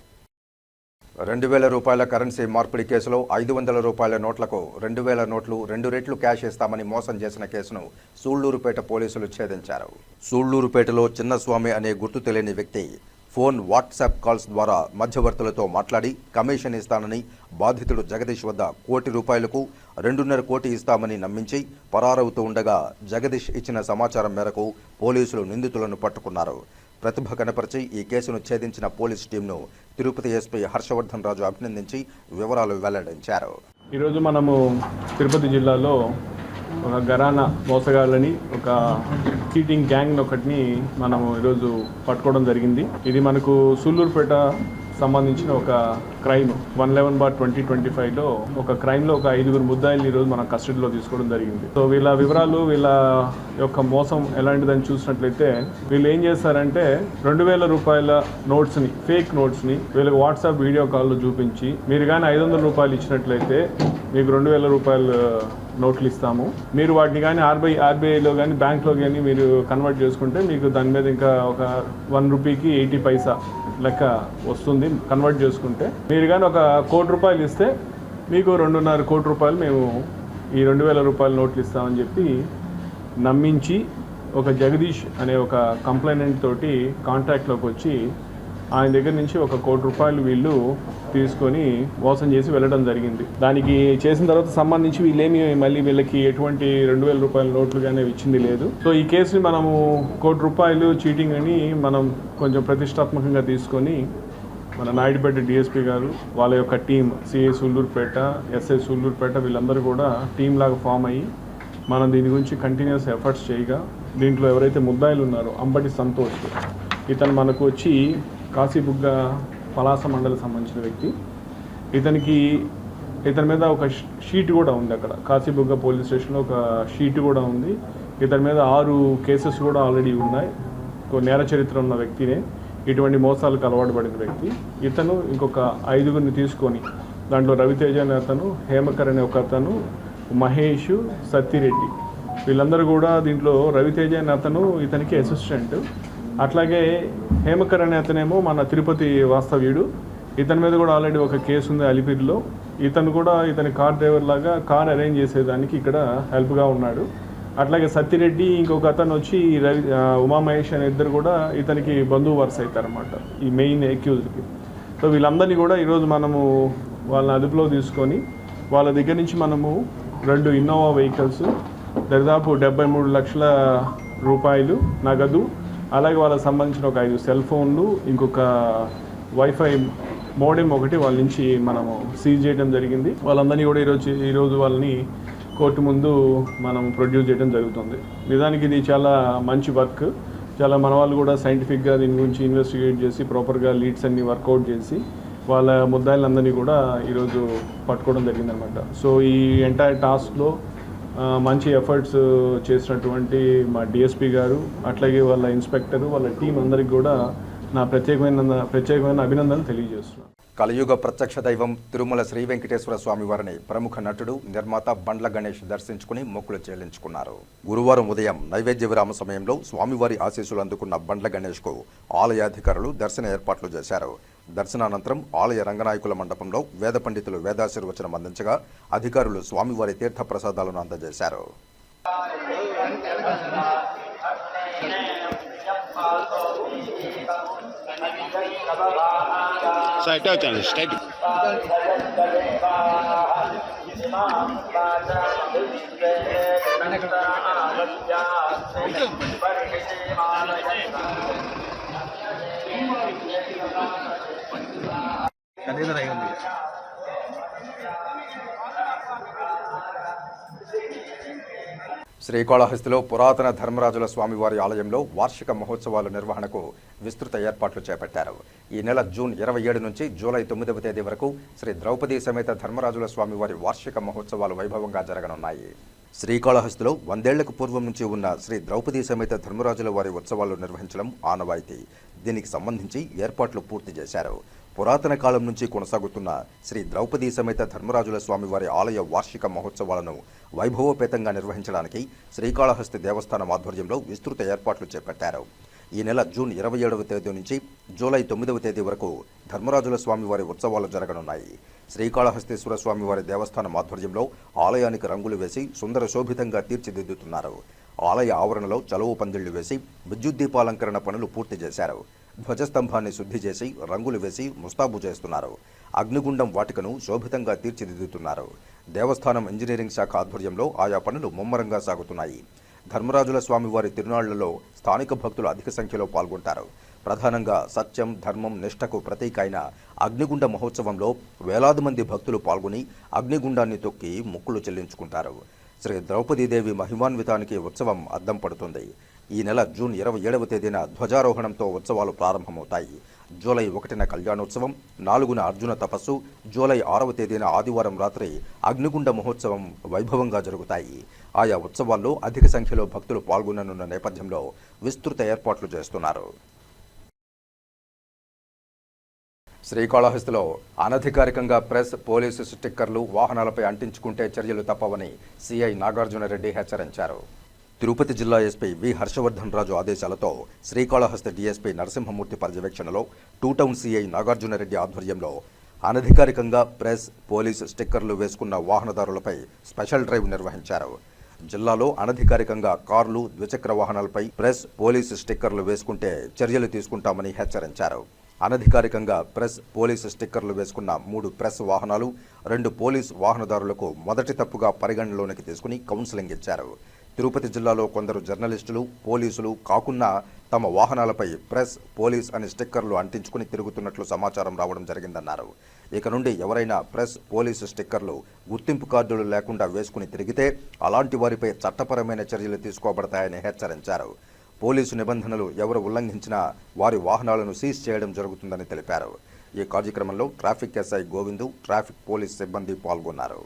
2000 రూపాయల కరెన్సీ మార్పిడి కేసులో 500 రూపాయల నోట్లకు 2000 నోట్లు 2 రెట్లు క్యాష్ ఇస్తామని మోసం చేసిన కేసును సూళ్లూరుపేట పోలీసులు ఛేదించారు. సూళ్లూరుపేటలో చిన్నస్వామి అనే గుర్తు తెలియని వ్యక్తి ఫోన్, వాట్సాప్ కాల్స్ ద్వారా మధ్యవర్తులతో మాట్లాడి కమిషన్ ఇస్తానని బాధితుడు జగదీష్ వద్ద ₹1 కోటి 2.5 కోటి ఇస్తామని నమ్మించి పరారవుతూ ఉండగా జగదీష్ ఇచ్చిన సమాచారం మేరకు పోలీసులు నిందితులను పట్టుకున్నారు. ప్రతిభ కనపరిచి ఈ కేసును ఛేదించిన పోలీస్ టీంను తిరుపతి ఎస్పీ హర్షవర్ధన్ రాజు అభినందించి వివరాలు వెల్లడించారు. ఈరోజు మనము తిరుపతి జిల్లాలో ఒక గరానా మోసగాళ్ళని, ఒక చీటింగ్ గ్యాంగ్ ఒకటిని మనము ఈరోజు పట్టుకోవడం జరిగింది. ఇది మనకు సూళ్లూరుపేట సంబంధించిన ఒక క్రైమ్ 111/2025లో ఒక క్రైమ్లో ఒక 5 ముద్దాయిల్ని ఈరోజు మన కస్టడీలో తీసుకోవడం జరిగింది. సో వీళ్ళ వివరాలు, వీళ్ళ యొక్క మోసం ఎలాంటిదని చూసినట్లయితే వీళ్ళు ఏం చేస్తారంటే 2000 రూపాయల నోట్స్ని, ఫేక్ నోట్స్ని వీళ్ళకి వాట్సాప్ వీడియో కాల్లో చూపించి మీరు కానీ 500 రూపాయలు ఇచ్చినట్లయితే మీకు 2000 రూపాయలు నోట్లు ఇస్తాము, మీరు వాటిని కానీ ఆర్బీఐలో కానీ బ్యాంక్లో కానీ మీరు కన్వర్ట్ చేసుకుంటే మీకు దాని మీద ఇంకా ఒక ₹1కి 80 పైసా లెక్క వస్తుంది. కన్వర్ట్ చేసుకుంటే మీరు కానీ ఒక ₹1 కోటి ఇస్తే మీకు ₹2.5 కోటి మేము ఈ 2000 రూపాయల నోట్లు ఇస్తామని చెప్పి నమ్మించి ఒక జగదీష్ అనే ఒక కంప్లైనెంట్ తోటి కాంటాక్ట్లోకి వచ్చి ఆయన దగ్గర నుంచి ఒక ₹1 కోటి వీళ్ళు తీసుకొని మోసం చేసి వెళ్ళడం జరిగింది. దానికి చేసిన తర్వాత సంబంధించి వీళ్ళేమి మళ్ళీ వీళ్ళకి ఎటువంటి 2000 రూపాయల నోట్లు కానీ ఇచ్చింది లేదు. సో ఈ కేసుని మనము ₹1 కోటి చీటింగ్ అని మనం కొంచెం ప్రతిష్టాత్మకంగా తీసుకొని మన నాయుడుపేట డిఎస్పీ గారు, వాళ్ళ యొక్క team, CI Sullurpeta, SI Sullurpeta వీళ్ళందరూ కూడా టీం లాగా ఫామ్ అయ్యి మనం దీని గురించి కంటిన్యూస్ ఎఫర్ట్స్ చేయగా దీంట్లో ఎవరైతే ముద్దాయిలు ఉన్నారో అంబటి సంతోష్, ఇతను మనకు వచ్చి కాశీబుగ్గ పలాస మండలికి సంబంధించిన వ్యక్తి. ఇతని మీద ఒక షీట్ కూడా ఉంది. అక్కడ కాశీబుగ్గ పోలీస్ స్టేషన్లో ఒక షీట్ కూడా ఉంది. ఇతని మీద 6 కేసెస్ కూడా ఆల్రెడీ ఉన్నాయి. నేర చరిత్ర ఉన్న వ్యక్తినే, ఇటువంటి మోసాలకు అలవాటు పడిన వ్యక్తి. ఇతను ఇంకొక 5గురిని తీసుకొని, దాంట్లో రవితేజ అనే అతను, హేమకర్ అనే ఒక అతను, మహేష్, సత్తిరెడ్డి, వీళ్ళందరూ కూడా దీంట్లో రవితేజ అనే అతను ఇతనికి అసిస్టెంట్. అట్లాగే హేమకర్ అనే అతనేమో మన తిరుపతి వాస్తవ్యుడు. ఇతని మీద కూడా ఆల్రెడీ ఒక కేసు ఉంది అలిపిరిలో. ఇతను కూడా ఇతని కార్ డ్రైవర్ లాగా కార్ అరేంజ్ చేసేదానికి ఇక్కడ హెల్ప్గా ఉన్నాడు. అట్లాగే సత్తిరెడ్డి ఇంకొక అతను వచ్చి ఉమామహేష్ అనే ఇద్దరు కూడా ఇతనికి బంధువు వరుస అవుతారన్నమాట, ఈ మెయిన్ అక్యూజ్డ్కి. సో వీళ్ళందరినీ కూడా ఈరోజు మనము వాళ్ళని అదుపులో తీసుకొని వాళ్ళ దగ్గర నుంచి మనము 2 ఇన్నోవా వెహికల్స్, దాదాపు 73 లక్షల రూపాయలు నగదు, అలాగే వాళ్ళకి సంబంధించిన ఒక 5 సెల్ ఫోన్లు, ఇంకొక వైఫై మోడెం ఒకటి వాళ్ళ నుంచి మనము సీజ్ చేయడం జరిగింది. వాళ్ళందరినీ కూడా ఈరోజు వాళ్ళని కోర్టు ముందు మనం ప్రొడ్యూస్ చేయడం జరుగుతుంది. నిజానికి ఇది చాలా మంచి వర్క్. చాలా మన వాళ్ళు కూడా సైంటిఫిక్గా దీని గురించి ఇన్వెస్టిగేట్ చేసి ప్రాపర్గా లీడ్స్ అన్ని వర్కౌట్ చేసి వాళ్ళ ముద్దాయిలందరినీ కూడా ఈరోజు పట్టుకోవడం జరిగిందనమాట. సో ఈ ఎంటైర్ టాస్క్లో మంచి ఎఫర్ట్స్ చేసినటువంటి మా డిఎస్పీ గారు, అట్లాగే వాళ్ళ ఇన్స్పెక్టరు, వాళ్ళ టీం అందరికి కూడా నా ప్రత్యేకమైన అభినందనలు తెలియజేస్తున్నాను. కలియుగ ప్రత్యక్ష దైవం తిరుమల శ్రీ వెంకటేశ్వర స్వామి వారిని ప్రముఖ నటుడు, నిర్మాత బండ్ల గణేష్ దర్శించుకుని మొక్కులు చెల్లించుకున్నారు. గురువారం ఉదయం నైవేద్య విరామ సమయంలో స్వామివారి ఆశీస్సులు అందుకున్న బండ్ల గణేష్కు ఆలయాధికారులు దర్శన ఏర్పాట్లు చేశారు. దర్శనానంతరం ఆలయ రంగనాయకుల మండపంలో వేద పండితులు వేదాశీర్వచనం అందించగా అధికారులు స్వామివారి తీర్థ ప్రసాదాలను అందజేశారు. శ్రీకాళహస్తిలో పురాతన ధర్మరాజుల స్వామివారి ఆలయంలో వార్షిక మహోత్సవాల నిర్వహణకు విస్తృత ఏర్పాట్లు చేపట్టారు. ఈ నెల జూన్ 27 నుంచి జూలై 9వ తేదీ వరకు శ్రీ ద్రౌపది సమేత ధర్మరాజుల స్వామివారి వార్షిక మహోత్సవాలు వైభవంగా జరగనున్నాయి. శ్రీకాళహస్తిలో 100 ఏళ్లకు పూర్వం నుంచి ఉన్న శ్రీ ద్రౌపది సమేత ధర్మరాజుల వారి ఉత్సవాలు నిర్వహించడం ఆనవాయితీ. దీనికి సంబంధించి ఏర్పాట్లు పూర్తి చేశారు. పురాతన కాలం నుంచి కొనసాగుతున్న శ్రీ ద్రౌపది సమేత ధర్మరాజుల స్వామివారి ఆలయ వార్షిక మహోత్సవాలను వైభవోపేతంగా నిర్వహించడానికి శ్రీకాళహస్తి దేవస్థానం ఆధ్వర్యంలో విస్తృత ఏర్పాట్లు చేపట్టారు. ఈ నెల జూన్ 27వ తేదీ నుంచి జూలై 9వ తేదీ వరకు ధర్మరాజుల స్వామివారి ఉత్సవాలు జరగనున్నాయి. శ్రీకాళహస్తీశ్వర స్వామివారి దేవస్థానం ఆధ్వర్యంలో ఆలయానికి రంగులు వేసి సుందర శోభితంగా తీర్చిదిద్దుతున్నారు. ఆలయ ఆవరణలో చలువ పందిళ్లు వేసి విద్యుత్ దీపాలంకరణ పనులు పూర్తి చేశారు. ధ్వజస్తంభాన్ని శుద్ధి చేసి రంగులు వేసి ముస్తాబు చేస్తున్నారు. అగ్నిగుండం వాటికను శోభితంగా తీర్చిదిద్దుతున్నారు. దేవస్థానం ఇంజనీరింగ్ శాఖ ఆధ్వర్యంలో ఆయా పనులు ముమ్మరంగా సాగుతున్నాయి. ధర్మరాజుల స్వామివారి తిరునాళ్లలో స్థానిక భక్తులు అధిక సంఖ్యలో పాల్గొంటారు. ప్రధానంగా సత్యం, ధర్మం, నిష్ఠకు ప్రతీక అయిన అగ్నిగుండ మహోత్సవంలో వేలాది మంది భక్తులు పాల్గొని అగ్నిగుండాన్ని తొక్కి మొక్కులు చెల్లించుకుంటారు. శ్రీ ద్రౌపదీదేవి మహిమాన్వితానికి ఉత్సవం అద్దం పడుతుంది. ఈ నెల జూన్ 27వ తేదీన ధ్వజారోహణంతో ఉత్సవాలు ప్రారంభమవుతాయి. జూలై 1న కళ్యాణోత్సవం, 4న అర్జున తపస్సు, జూలై 6వ తేదీన ఆదివారం రాత్రి అగ్నిగుండ మహోత్సవం వైభవంగా జరుగుతాయి. ఆయా ఉత్సవాల్లో అధిక సంఖ్యలో భక్తులు పాల్గొననున్న నేపథ్యంలో విస్తృత ఏర్పాట్లు చేస్తున్నారు. శ్రీకాళహస్తిలో అనధికారికంగా ప్రెస్, పోలీసు స్టిక్కర్లు వాహనాలపై అంటించుకుంటే చర్యలు తప్పవని సిఐ నాగార్జునరెడ్డి హెచ్చరించారు. తిరుపతి జిల్లా ఎస్పీ వి హర్షవర్ధన్ రాజు ఆదేశాలతో శ్రీకాళహస్తి డీఎస్పీ నరసింహమూర్తి పర్యవేక్షణలో 2 టౌన్ సిఐ నాగార్జునరెడ్డి ఆధ్వర్యంలో అనధికారికంగా ప్రెస్, పోలీసు స్టిక్కర్లు వేసుకున్న వాహనదారులపై స్పెషల్ డ్రైవ్ నిర్వహించారు. జిల్లాలో అనధికారికంగా కార్లు, ద్విచక్ర వాహనాలపై ప్రెస్, పోలీసు స్టిక్కర్లు వేసుకుంటే చర్యలు తీసుకుంటామని హెచ్చరించారు. అనధికారికంగా ప్రెస్, పోలీసు స్టిక్కర్లు వేసుకున్న 3 ప్రెస్ వాహనాలు, 2 పోలీసు వాహనదారులకు మొదటి తప్పుగా పరిగణనలోనికి తీసుకుని కౌన్సిలింగ్ ఇచ్చారు. తిరుపతి జిల్లాలో కొందరు జర్నలిస్టులు, పోలీసులు కాకున్నా తమ వాహనాలపై ప్రెస్, పోలీస్ అని స్టిక్కర్లు అంటించుకుని తిరుగుతున్నట్లు సమాచారం రావడం జరిగిందన్నారు. ఇక నుండి ఎవరైనా ప్రెస్, పోలీసు స్టిక్కర్లు, గుర్తింపు కార్డులు లేకుండా వేసుకుని తిరిగితే అలాంటి వారిపై చట్టపరమైన చర్యలు తీసుకోబడతాయని హెచ్చరించారు. పోలీసు నిబంధనలు ఎవరు ఉల్లంఘించినా వారి వాహనాలను సీజ్ చేయడం జరుగుతుందని తెలిపారు. ఈ కార్యక్రమంలో traffic SI Govindu, traffic police సిబ్బంది పాల్గొన్నారు.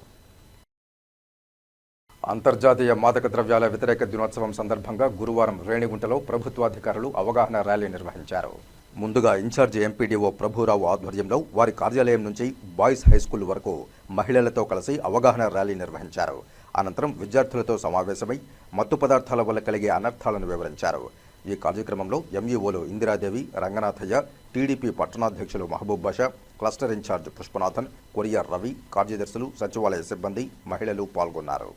అంతర్జాతీయ మాదక ద్రవ్యాల వ్యతిరేక దినోత్సవం సందర్భంగా గురువారం రేణిగుంటలో ప్రభుత్వాధికారులు అవగాహన ర్యాలీ నిర్వహించారు. ముందుగా ఇన్ఛార్జి ఎంపీడీఓ ప్రభురావు ఆధ్వర్యంలో వారి కార్యాలయం నుంచి బాయ్స్ హైస్కూల్ వరకు మహిళలతో కలిసి అవగాహన ర్యాలీ నిర్వహించారు. అనంతరం విద్యార్థులతో సమావేశమై మత్తు పదార్థాల వల్ల కలిగే అనర్థాలను వివరించారు. ఈ కార్యక్రమంలో ఎంఈఓలు ఇందిరాదేవి, రంగనాథయ్య, టీడీపీ పట్టణాధ్యక్షులు Mahaboob Basha, cluster in charge Pushpanathan, courier Ravi, కార్యదర్శులు, సచివాలయ సిబ్బంది, మహిళలు పాల్గొన్నారు.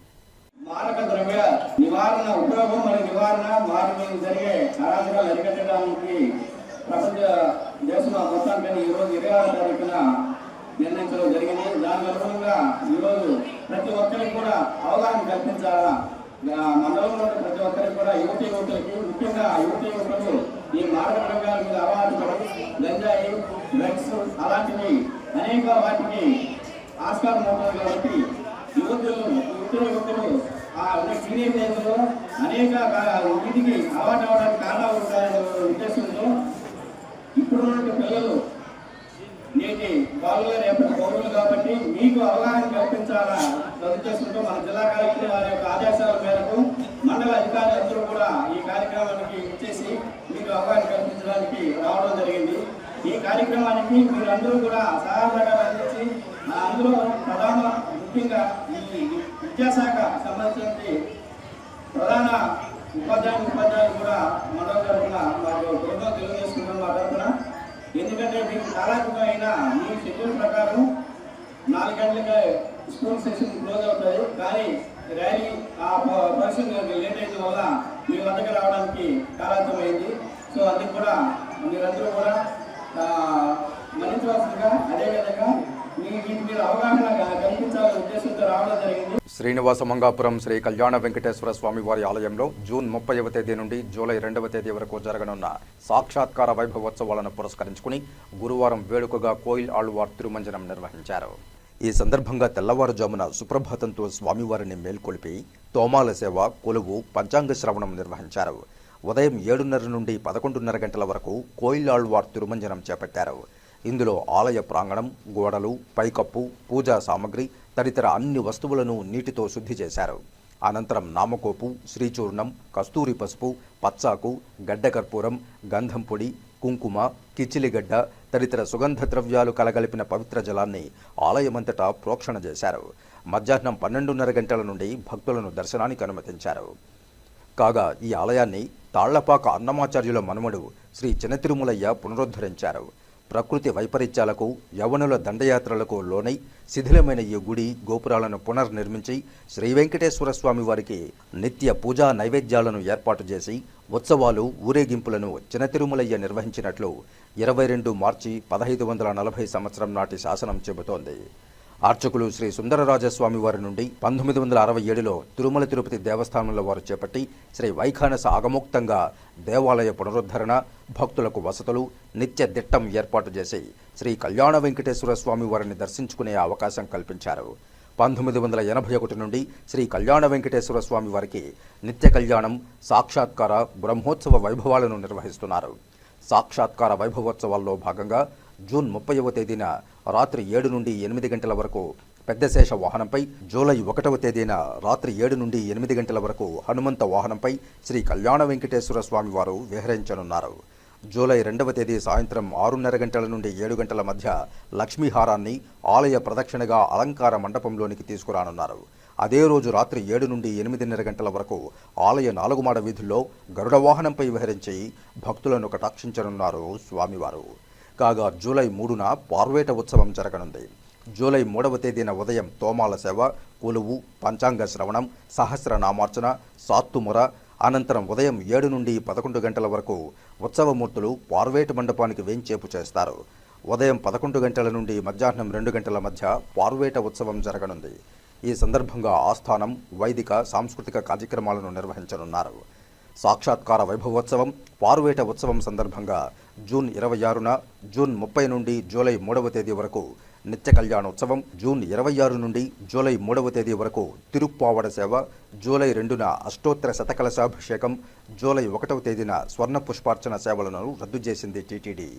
మాదక ద్రవ్య నివారణ ఉపయోగం మరియు నివారణ వారి జరిగే అరాచకాలు అరికట్టడానికి ప్రపంచ దేశంలో మొత్తానికి ఈరోజు 26వ తారీఖున నిర్ణయించడం జరిగింది. దాని అనుగుణంగా ఈరోజు ప్రతి ఒక్కరికి కూడా అవగాహన కల్పించాలా, మండలంలో ప్రతి ఒక్కరికి కూడా యువతులకి, ముఖ్యంగా యువతులు ఈ మాదక ద్రవ్యాల మీద అలవాటు పడి గంజాయి, డ్రగ్స్ అలాంటివి అనేక వాటికి ఆస్కారం అవుతుంది. కాబట్టి యువతులు టీనేజ్ ఏజ్లో అనేక వీటికి అలవాటు అవ్వడానికి కారణాలు ఉంటాయనే ఉద్దేశంతో ఇప్పుడున్న పిల్లలు నేటి వాళ్ళు రేపటి పౌరులు కాబట్టి మీకు అవగాహన కల్పించాలా ఉద్దేశంతో మన జిల్లా కలెక్టర్ వారి యొక్క ఆదేశాల మేరకు మండల అధికారులందరూ కూడా ఈ కార్యక్రమానికి ఇచ్చేసి మీకు అవగాహన కల్పించడానికి రావడం జరిగింది. ఈ కార్యక్రమానికి మీరందరూ కూడా సహాయకాలు అందించి అందులో ప్రధాన ముఖ్యంగా ఈ విద్యాశాఖ సంబంధించి ప్రధాన ఉపాధ్యాయులు కూడా మండల తరఫున మాకు ప్రభుత్వం తెలియజేసుకుంటాం మా తరఫున. ఎందుకంటే మీకు కాలాత్మకమైన మీ షెడ్యూల్ ప్రకారం 4 గంటలకే స్కూల్ సెషన్ క్లోజ్ అవుతుంది. కానీ ర్యాలీ ఆ పర్సన్ లేట్ అయిన వల్ల మీ వద్దకు రావడానికి కాలాత్మకమైంది. సో అందుకు కూడా మీరందరూ కూడా మన్నించవలసిందిగా, అదేవిధంగా వీటి మీద అవగాహన కల్పించాలనే ఉద్దేశంతో రావడం జరిగింది. శ్రీనివాస మంగాపురం శ్రీ కళ్యాణ వెంకటేశ్వర స్వామి వారి ఆలయంలో జూన్ 30వ తేదీ నుండి జూలై 2వ తేదీ వరకు జరగనున్న సాక్షాత్కార వైభవోత్సవాలను పురస్కరించుకుని గురువారం వేడుకగా కోయిల్ ఆళ్వార్ తిరుమంజనం నిర్వహించారు. ఈ సందర్భంగా తెల్లవారుజామున సుప్రభాతంతో స్వామివారిని మేల్కొల్పి తోమాల సేవ, కొలువు, పంచాంగ శ్రవణం నిర్వహించారు. ఉదయం 7:30 నుండి 11:30 గంటల వరకు కోయిల్ ఆళ్వార్ తిరుమంజనం చేపట్టారు. ఇందులో ఆలయ ప్రాంగణం, గోడలు, పైకప్పు, పూజా సామగ్రి తదితర అన్ని వస్తువులను నీటితో శుద్ధి చేశారు. అనంతరం నామకోపు, శ్రీచూర్ణం, కస్తూరి పసుపు, పచ్చాకు, గడ్డకర్పూరం, గంధం పొడి, కుంకుమ, కిచిలిగడ్డ తదితర సుగంధ ద్రవ్యాలు కలగలిపిన పవిత్ర జలాన్ని ఆలయమంతటా ప్రోక్షణ చేశారు. మధ్యాహ్నం 12:30 గంటల నుండి భక్తులను దర్శనానికి అనుమతించారు. కాగా ఈ ఆలయాన్ని తాళ్లపాక అన్నమాచార్యుల మనుమడు శ్రీ చినతిరుమలయ్య పునరుద్ధరించారు. ప్రకృతి వైపరీత్యాలకు, యవనుల దండయాత్రలకు లోనై శిథిలమైన ఈ గుడి గోపురాలను పునర్నిర్మించి శ్రీ వెంకటేశ్వర స్వామి వారికి నిత్య పూజా నైవేద్యాలను ఏర్పాటు చేసి ఉత్సవాలు, ఊరేగింపులను చినతిరుమలయ్య నిర్వహించినట్లు 22 మార్చి 1540 సంవత్సరం నాటి శాసనం చెబుతోంది. అర్చకులు శ్రీ సుందరరాజస్వామి వారి నుండి 1967లో తిరుమల తిరుపతి దేవస్థానంలో వారు చేపట్టి శ్రీ వైఖానస ఆగమోక్తంగా దేవాలయ పునరుద్ధరణ, భక్తులకు వసతులు, నిత్య దిట్టం ఏర్పాటు చేసి శ్రీ కళ్యాణ వెంకటేశ్వర స్వామి వారిని దర్శించుకునే అవకాశం కల్పించారు. 1981 నుండి శ్రీ కళ్యాణ వెంకటేశ్వర స్వామి వారికి నిత్య కళ్యాణం, సాక్షాత్కార, బ్రహ్మోత్సవ వైభవాలను నిర్వహిస్తున్నారు. సాక్షాత్కార వైభవోత్సవాల్లో భాగంగా జూన్ 30వ తేదీన రాత్రి 7 నుండి 8 గంటల వరకు పెద్దశేష వాహనంపై, జూలై 1వ తేదీన రాత్రి 7 నుండి 8 గంటల వరకు హనుమంత వాహనంపై శ్రీ కళ్యాణ వెంకటేశ్వర స్వామి వారు విహరించనున్నారు. జూలై 2వ తేదీ సాయంత్రం 6:30 గంటల నుండి 7 గంటల మధ్య లక్ష్మీహారాన్ని ఆలయ ప్రదక్షిణగా అలంకార మండపంలోనికి తీసుకురానున్నారు. అదే రోజు రాత్రి 7 నుండి 8:30 గంటల వరకు ఆలయ 4 మాడ వీధుల్లో గరుడ వాహనంపై విహరించి భక్తులను కటాక్షించనున్నారు స్వామివారు. కాగా జూలై 3న పార్వేట ఉత్సవం జరగనుంది. జూలై 3వ తేదీన ఉదయం తోమాల సేవ, కొలువు, పంచాంగ శ్రవణం, సహస్రనామార్చన, సాత్తుముర, అనంతరం ఉదయం 7 నుండి 11 గంటల వరకు ఉత్సవమూర్తులు పార్వేట మండపానికి వేంచేపు చేస్తారు. ఉదయం 11 గంటల నుండి మధ్యాహ్నం 2 గంటల మధ్య పార్వేట ఉత్సవం జరగనుంది. ఈ సందర్భంగా ఆస్థానం, వైదిక, సాంస్కృతిక కార్యక్రమాలను నిర్వహించనున్నారు. సాక్షాత్కార వైభవోత్సవం, పార్వేట ఉత్సవం సందర్భంగా జూన్ 26న, జూన్ 30 నుండి జూలై 3వ తేదీ వరకు నిత్య కళ్యాణోత్సవం, జూన్ 26 నుండి జూలై 3వ తేదీ వరకు తిరుప్పావడ సేవ, జూలై 2న అష్టోత్తర శతకలశాభిషేకం, జూలై 1వ తేదీన స్వర్ణ పుష్పార్చన సేవలను రద్దు చేసింది టీటీడీ.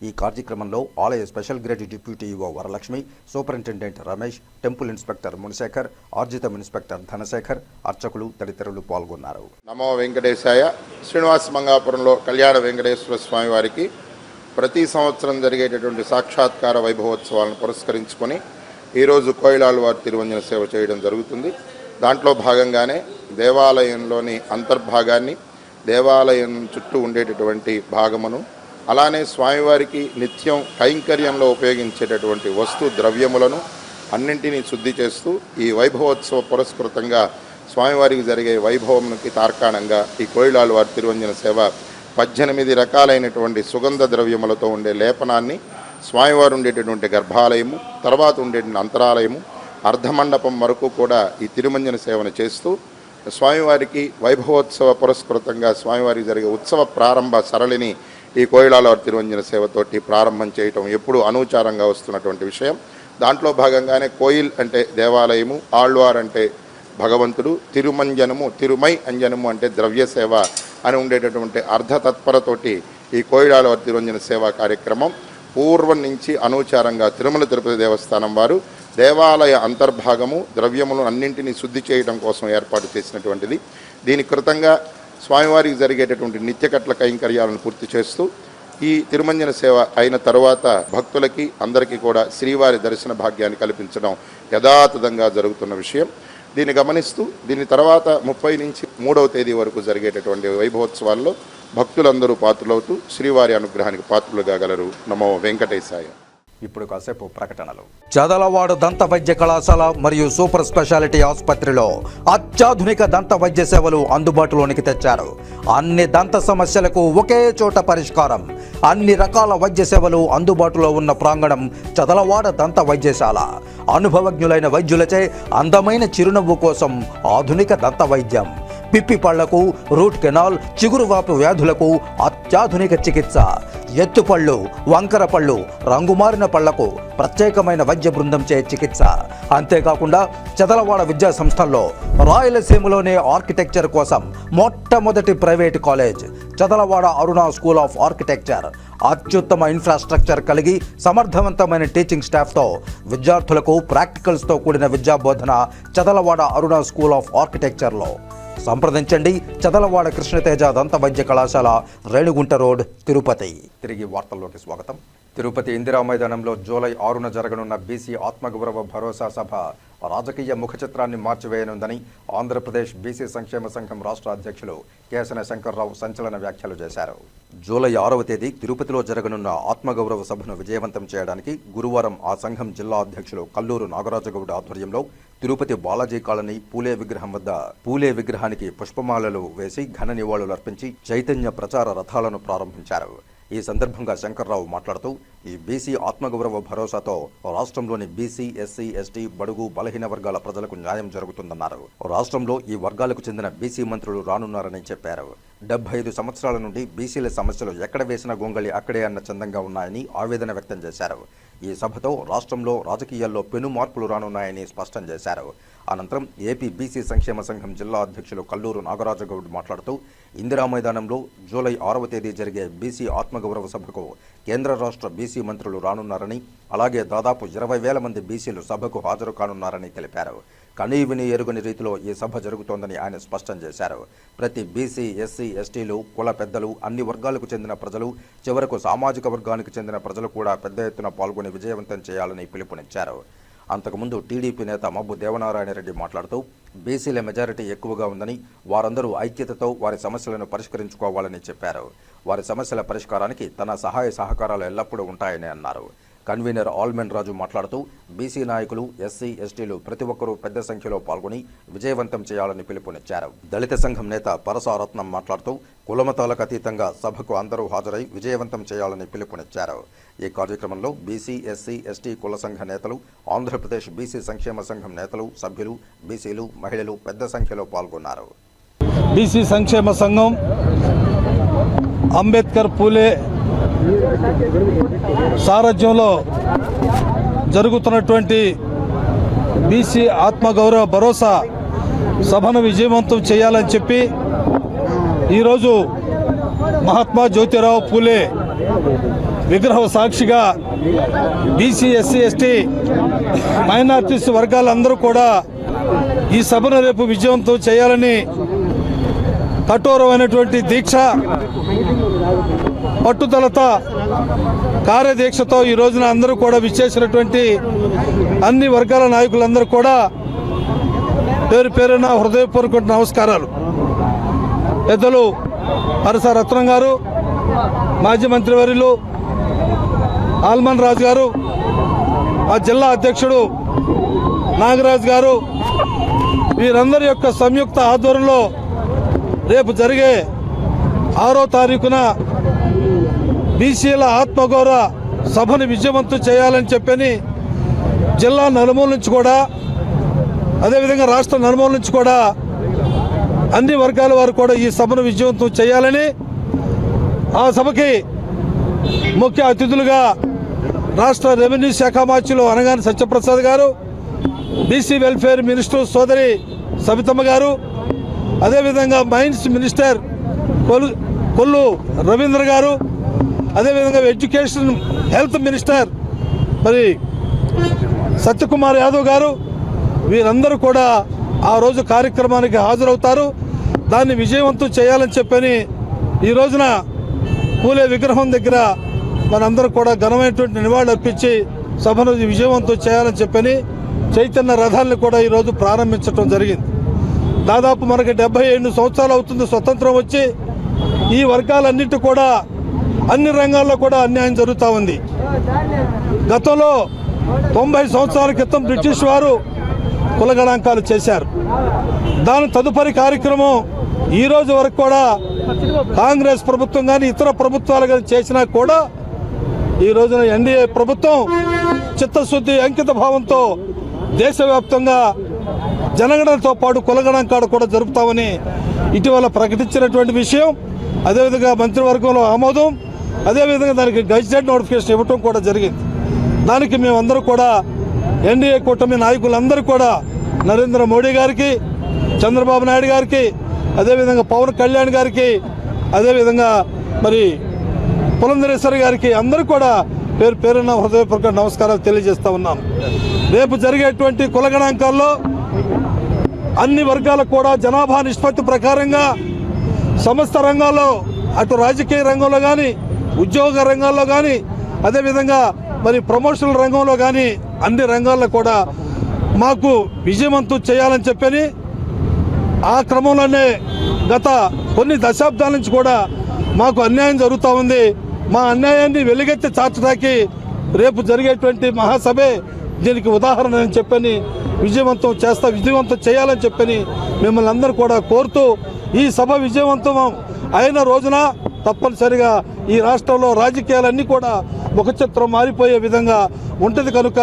ఈ కార్యక్రమంలో ఆలయ special grade deputy EO Varalakshmi, superintendent Ramesh, temple inspector Munisekhar, ఆర్జితం ఇన్స్పెక్టర్ ధనశేఖర్, అర్చకులు తదితరులు పాల్గొన్నారు. నమో వెంకటేశాయ. శ్రీనివాస మంగాపురంలో కళ్యాణ వెంకటేశ్వర స్వామి వారికి ప్రతి సంవత్సరం జరిగేటటువంటి సాక్షాత్కార వైభవోత్సవాలను పురస్కరించుకొని ఈరోజు కోయిలాళ్వారి తిరువంజన సేవ చేయడం జరుగుతుంది. దాంట్లో భాగంగానే దేవాలయంలోని అంతర్భాగాన్ని, దేవాలయం చుట్టూ ఉండేటటువంటి భాగమును, అలానే స్వామివారికి నిత్యం కైంకర్యంలో ఉపయోగించేటటువంటి వస్తు ద్రవ్యములను అన్నింటినీ శుద్ధి చేస్తూ ఈ వైభవోత్సవ పురస్కృతంగా స్వామివారికి జరిగే వైభవమునికి తార్కాణంగా ఈ కోయిలాళ్వారి తిరువంజన సేవ 18 రకాలైనటువంటి సుగంధ ద్రవ్యములతో ఉండే లేపనాన్ని, స్వామివారు ఉండేటటువంటి గర్భాలయము, తర్వాత ఉండేటువంటి అంతరాలయము, అర్ధమండపం వరకు కూడా ఈ తిరుమంజన సేవను చేస్తూ స్వామివారికి వైభవోత్సవ పురస్కృతంగా స్వామివారికి జరిగే ఉత్సవ ప్రారంభ సరళిని ఈ కోయిలాళ్వారి తిరువంజన సేవతోటి ప్రారంభం చేయటం ఎప్పుడూ అనూచారంగా వస్తున్నటువంటి విషయం. దాంట్లో భాగంగానే కోయిల్ అంటే దేవాలయము, ఆళ్వార్ అంటే భగవంతుడు, తిరుమంజనము, తిరుమై అంజనము అంటే ద్రవ్య సేవ అని ఉండేటటువంటి అర్ధతత్పరతోటి ఈ కోయిలాళ్వారి తిరువంజన సేవా కార్యక్రమం పూర్వం నుంచి అనూచారంగా తిరుమల తిరుపతి దేవస్థానం వారు దేవాలయ అంతర్భాగము ద్రవ్యములను అన్నింటినీ శుద్ధి చేయడం కోసం ఏర్పాటు చేసినటువంటిది. దీని కృతంగా స్వామివారికి జరిగేటటువంటి నిత్యకట్ల కైంకర్యాలను పూర్తి చేస్తూ ఈ తిరుమంజన సేవ అయిన తరువాత భక్తులకి అందరికీ కూడా శ్రీవారి దర్శన భాగ్యాన్ని కల్పించడం యథాతథంగా జరుగుతున్న విషయం. దీన్ని గమనిస్తూ దీని తర్వాత 30 నుంచి 3వ తేదీ వరకు జరిగేటటువంటి వైభవోత్సవాల్లో భక్తులందరూ పాత్రలవుతూ శ్రీవారి అనుగ్రహానికి పాత్రలు కాగలరు. నమో వెంకటేశాయ. ఇప్పుడు కాసేపు ప్రకటనలు. చదలవాడ దంత వైద్య కళాశాల మరియు సూపర్ స్పెషాలిటీ ఆసుపత్రిలో అత్యాధునిక దంత వైద్య సేవలు అందుబాటులోనికి తెచ్చారు. అన్ని దంత సమస్యలకు ఒకే చోట పరిష్కారం. అన్ని రకాల వైద్య సేవలు అందుబాటులో ఉన్న ప్రాంగణం చదలవాడ దంత వైద్యశాల. అనుభవజ్ఞులైన వైద్యులచే అందమైన చిరునవ్వు కోసం ఆధునిక దంత వైద్యం. పిప్పి పళ్లకు, రూట్ కెనాల్, చిగురువాపు వ్యాధులకు అత్యాధునిక చికిత్స. ఎత్తుపళ్ళు, వంకర పళ్ళు, రంగుమారిన పళ్లకు ప్రత్యేకమైన వైద్య బృందంచే చికిత్స. అంతేకాకుండా చదలవాడ విద్యా సంస్థల్లో రాయలసీమలోనే ఆర్కిటెక్చర్ కోసం మొట్టమొదటి private college Chadalavada Aruna school of architecture. అత్యుత్తమ ఇన్ఫ్రాస్ట్రక్చర్ కలిగి సమర్థవంతమైన టీచింగ్ స్టాఫ్తో విద్యార్థులకు ప్రాక్టికల్స్తో కూడిన విద్యాబోధన చదలవాడ అరుణ స్కూల్ ఆఫ్ ఆర్కిటెక్చర్లో. సంప్రదించండి. చదలవాడ కృష్ణతేజ దంత వైద్య కళాశాల, రేణిగుంట రోడ్, తిరుపతి. తిరిగి వార్తల్లోకి స్వాగతం. తిరుపతి ఇందిరా మైదానంలో జూలై 6న జరగనున్న బీసీ ఆత్మగౌరవ భరోసా సభ రాజకీయ ముఖ చిత్రాన్ని మార్చివేయనుందని ఆంధ్రప్రదేశ్ బీసీ సంక్షేమ సంఘం రాష్ట్ర అధ్యక్షులు కేసన శంకర్రావు సంచలన వ్యాఖ్యలు చేశారు. జూలై 6వ తేదీ తిరుపతిలో జరగనున్న ఆత్మగౌరవ సభను విజయవంతం చేయడానికి గురువారం ఆ సంఘం జిల్లా అధ్యక్షులు కల్లూరు నాగరాజగౌడ్ ఆధ్వర్యంలో తిరుపతి బాలాజీ కాలనీ పూలే విగ్రహం వద్ద పూలే విగ్రహానికి పుష్పమాలలు వేసి ఘన నివాళులర్పించి చైతన్య ప్రచార రథాలను ప్రారంభించారు. ఈ సందర్భంగా శంకర్రావు మాట్లాడుతూ ఈ బీసీ ఆత్మగౌరవ భరోసాతో రాష్ట్రంలోని బీసీ, ఎస్సీ, ఎస్టీ, బడుగు, బలహీన వర్గాల ప్రజలకు న్యాయం జరుగుతుందన్నారు. రాష్ట్రంలో ఈ వర్గాలకు చెందిన బీసీ మంత్రులు రానున్నారని చెప్పారు. 75 సంవత్సరాల నుండి బీసీల సమస్యలు ఎక్కడ వేసిన గొంగళి అక్కడే అన్న చందంగా ఉన్నాయని ఆవేదన వ్యక్తం చేశారు. ఈ సభతో రాష్ట్రంలో రాజకీయాల్లో పెను మార్పులు రానున్నాయని స్పష్టం చేశారు. అనంతరం ఏపీ బీసీ సంక్షేమ సంఘం జిల్లా అధ్యక్షులు కల్లూరు నాగరాజగౌడ్ మాట్లాడుతూ ఇందిరా మైదానంలో జూలై 6వ తేదీ జరిగే బీసీ ఆత్మగౌరవ సభకు కేంద్ర రాష్ట్ర బీసీ మంత్రులు రానున్నారని, అలాగే దాదాపు 20,000 మంది బీసీలు సభకు హాజరు కానున్నారని తెలిపారు. కనీవిని ఎరుగని రీతిలో ఈ సభ జరుగుతోందని ఆయన స్పష్టం చేశారు. ప్రతి బీసీ, ఎస్సీ, ఎస్టీలు, కుల పెద్దలు, అన్ని వర్గాలకు చెందిన ప్రజలు, చివరకు సామాజిక వర్గానికి చెందిన ప్రజలు కూడా పెద్ద ఎత్తున పాల్గొని విజయవంతం చేయాలని పిలుపునిచ్చారు. అంతకుముందు టీడీపీ నేత మబ్బు దేవనారాయణ రెడ్డి మాట్లాడుతూ బీసీల మెజారిటీ ఎక్కువగా ఉందని, వారందరూ ఐక్యతతో వారి సమస్యలను పరిష్కరించుకోవాలని చెప్పారు. వారి సమస్యల పరిష్కారానికి తన సహాయ సహకారాలు ఎల్లప్పుడూ ఉంటాయని అన్నారు. కన్వీనర్ ఆల్మెన్ రాజు మాట్లాడుతూ బీసీ నాయకులు, ఎస్సీ, ఎస్టీలు ప్రతి ఒక్కరూ పెద్ద సంఖ్యలో పాల్గొని విజయవంతం చేయాలని పిలుపునిచ్చారు. దళిత సంఘం నేత పరసారత్నం మాట్లాడుతూ కులమతాలకు అతీతంగా సభకు అందరూ హాజరై విజయవంతం చేయాలని పిలుపునిచ్చారు. ఈ కార్యక్రమంలో బీసీ, ఎస్సీ, ఎస్టీ కుల సంఘ నేతలు, ఆంధ్రప్రదేశ్ బీసీ సంక్షేమ సంఘం నేతలు, సభ్యులు, బీసీలు, మహిళలు పెద్ద సంఖ్యలో పాల్గొన్నారు. బీసీ సంక్షేమ సంఘం అంబేద్కర్ పూలే సారథ్యంలో జరుగుతున్నటువంటి బీసీ ఆత్మగౌరవ భరోసా సభను విజయవంతం చేయాలని చెప్పి ఈరోజు మహాత్మా జ్యోతిరావు పూలే విగ్రహం సాక్షిగా బీసీ ఎస్సీ ఎస్టీ మైనారిటీస్ వర్గాలందరూ కూడా ఈ సభను రేపు విజయవంతం చేయాలని కఠోరమైనటువంటి దీక్ష పట్టుదలతో కార్యదీక్షతో ఈ రోజున అందరూ కూడా విచ్చేసినటువంటి అన్ని వర్గాల నాయకులందరూ కూడా పేరు పేరున హృదయపూర్వక నమస్కారాలు. పెద్దలు పరస రత్నం గారు, మాజీ మంత్రివర్యులు ఆల్మన్ రాజు గారు, మా జిల్లా అధ్యక్షుడు నాగరాజు గారు, వీరందరి యొక్క సంయుక్త ఆధ్వర్యంలో రేపు జరిగే 6వ తారీఖున బీసీల ఆత్మగౌరవ సభను విజయవంతం చేయాలని చెప్పని జిల్లా నలుమూల నుంచి కూడా, అదేవిధంగా రాష్ట్ర నలుమూల నుంచి కూడా అన్ని వర్గాల వారు కూడా ఈ సభను విజయవంతం చేయాలని, ఆ సభకి ముఖ్య అతిథులుగా రాష్ట్ర రెవెన్యూ శాఖ మంత్రులు అనగాని సత్యప్రసాద్ గారు, బీసీ వెల్ఫేర్ మినిస్టర్ సోదరి సబితమ్మ గారు, అదేవిధంగా మైన్స్ మినిస్టర్ కొల్లు రవీంద్ర గారు, అదేవిధంగా ఎడ్యుకేషన్ హెల్త్ మినిస్టర్ మరి సత్యకుమార్ యాదవ్ గారు, వీరందరూ కూడా ఆ రోజు కార్యక్రమానికి హాజరవుతారు. దాన్ని విజయవంతం చేయాలని చెప్పని ఈ రోజున పూలే విగ్రహం దగ్గర మనందరూ కూడా ఘనమైనటువంటి నివాళులు అర్పించి సభను విజయవంతం చేయాలని చెప్పని చైతన్య రథాలను కూడా ఈరోజు ప్రారంభించడం జరిగింది. దాదాపు మనకి 77 సంవత్సరాలు అవుతుంది స్వతంత్రం వచ్చి. ఈ వర్గాలన్నిటి కూడా అన్ని రంగాల్లో కూడా అన్యాయం జరుగుతూ ఉంది. గతంలో 90 సంవత్సరాల క్రితం బ్రిటిష్ వారు కుల గణాంకాలు చేశారు. దాని తదుపరి కార్యక్రమం ఈ రోజు వరకు కూడా కాంగ్రెస్ ప్రభుత్వం కానీ ఇతర ప్రభుత్వాలు కానీ చేసినా కూడా ఈ రోజున ఎన్డీఏ ప్రభుత్వం చిత్తశుద్ధి అంకిత భావంతో దేశవ్యాప్తంగా జనగణనతో పాటు కుల గణాంకాలు కూడా జరుపుతామని ఇటీవల ప్రకటించినటువంటి విషయం, అదేవిధంగా మంత్రివర్గంలో ఆమోదం, అదేవిధంగా దానికి గెజిటెడ్ నోటిఫికేషన్ ఇవ్వటం కూడా జరిగింది. దానికి మేమందరూ కూడా ఎన్డీఏ కూటమి నాయకులందరూ కూడా నరేంద్ర మోడీ గారికి, చంద్రబాబు నాయుడు గారికి, అదేవిధంగా పవన్ కళ్యాణ్ గారికి, అదేవిధంగా మరి పురంధరేశ్వరి గారికి అందరూ కూడా పేరు పేరున హృదయపూర్వక నమస్కారాలు తెలియజేస్తూ ఉన్నాను. రేపు జరిగేటువంటి కుల గణాంకాల్లో అన్ని వర్గాలకు కూడా జనాభా నిష్పత్తి ప్రకారంగా సమస్త రంగాల్లో, అటు రాజకీయ రంగంలో కానీ, ఉద్యోగ రంగాల్లో కానీ, అదేవిధంగా మరి ప్రమోషనల్ రంగంలో కానీ అన్ని రంగాల్లో కూడా మాకు విజయవంతం చేయాలని చెప్పని ఆ క్రమంలోనే గత కొన్ని దశాబ్దాల నుంచి కూడా మాకు అన్యాయం జరుగుతూ ఉంది. మా అన్యాయాన్ని వెలుగెత్తి చాటడానికి రేపు జరిగేటువంటి మహాసభే దీనికి ఉదాహరణ అని చెప్పని విజయవంతం చేయాలని చెప్పని మిమ్మల్ని అందరూ కూడా కోరుతూ, ఈ సభ విజయవంతం అయిన రోజున తప్పనిసరిగా ఈ రాష్ట్రంలో రాజకీయాలన్నీ కూడా ముఖ చిత్రం మారిపోయే విధంగా ఉంటుంది. కనుక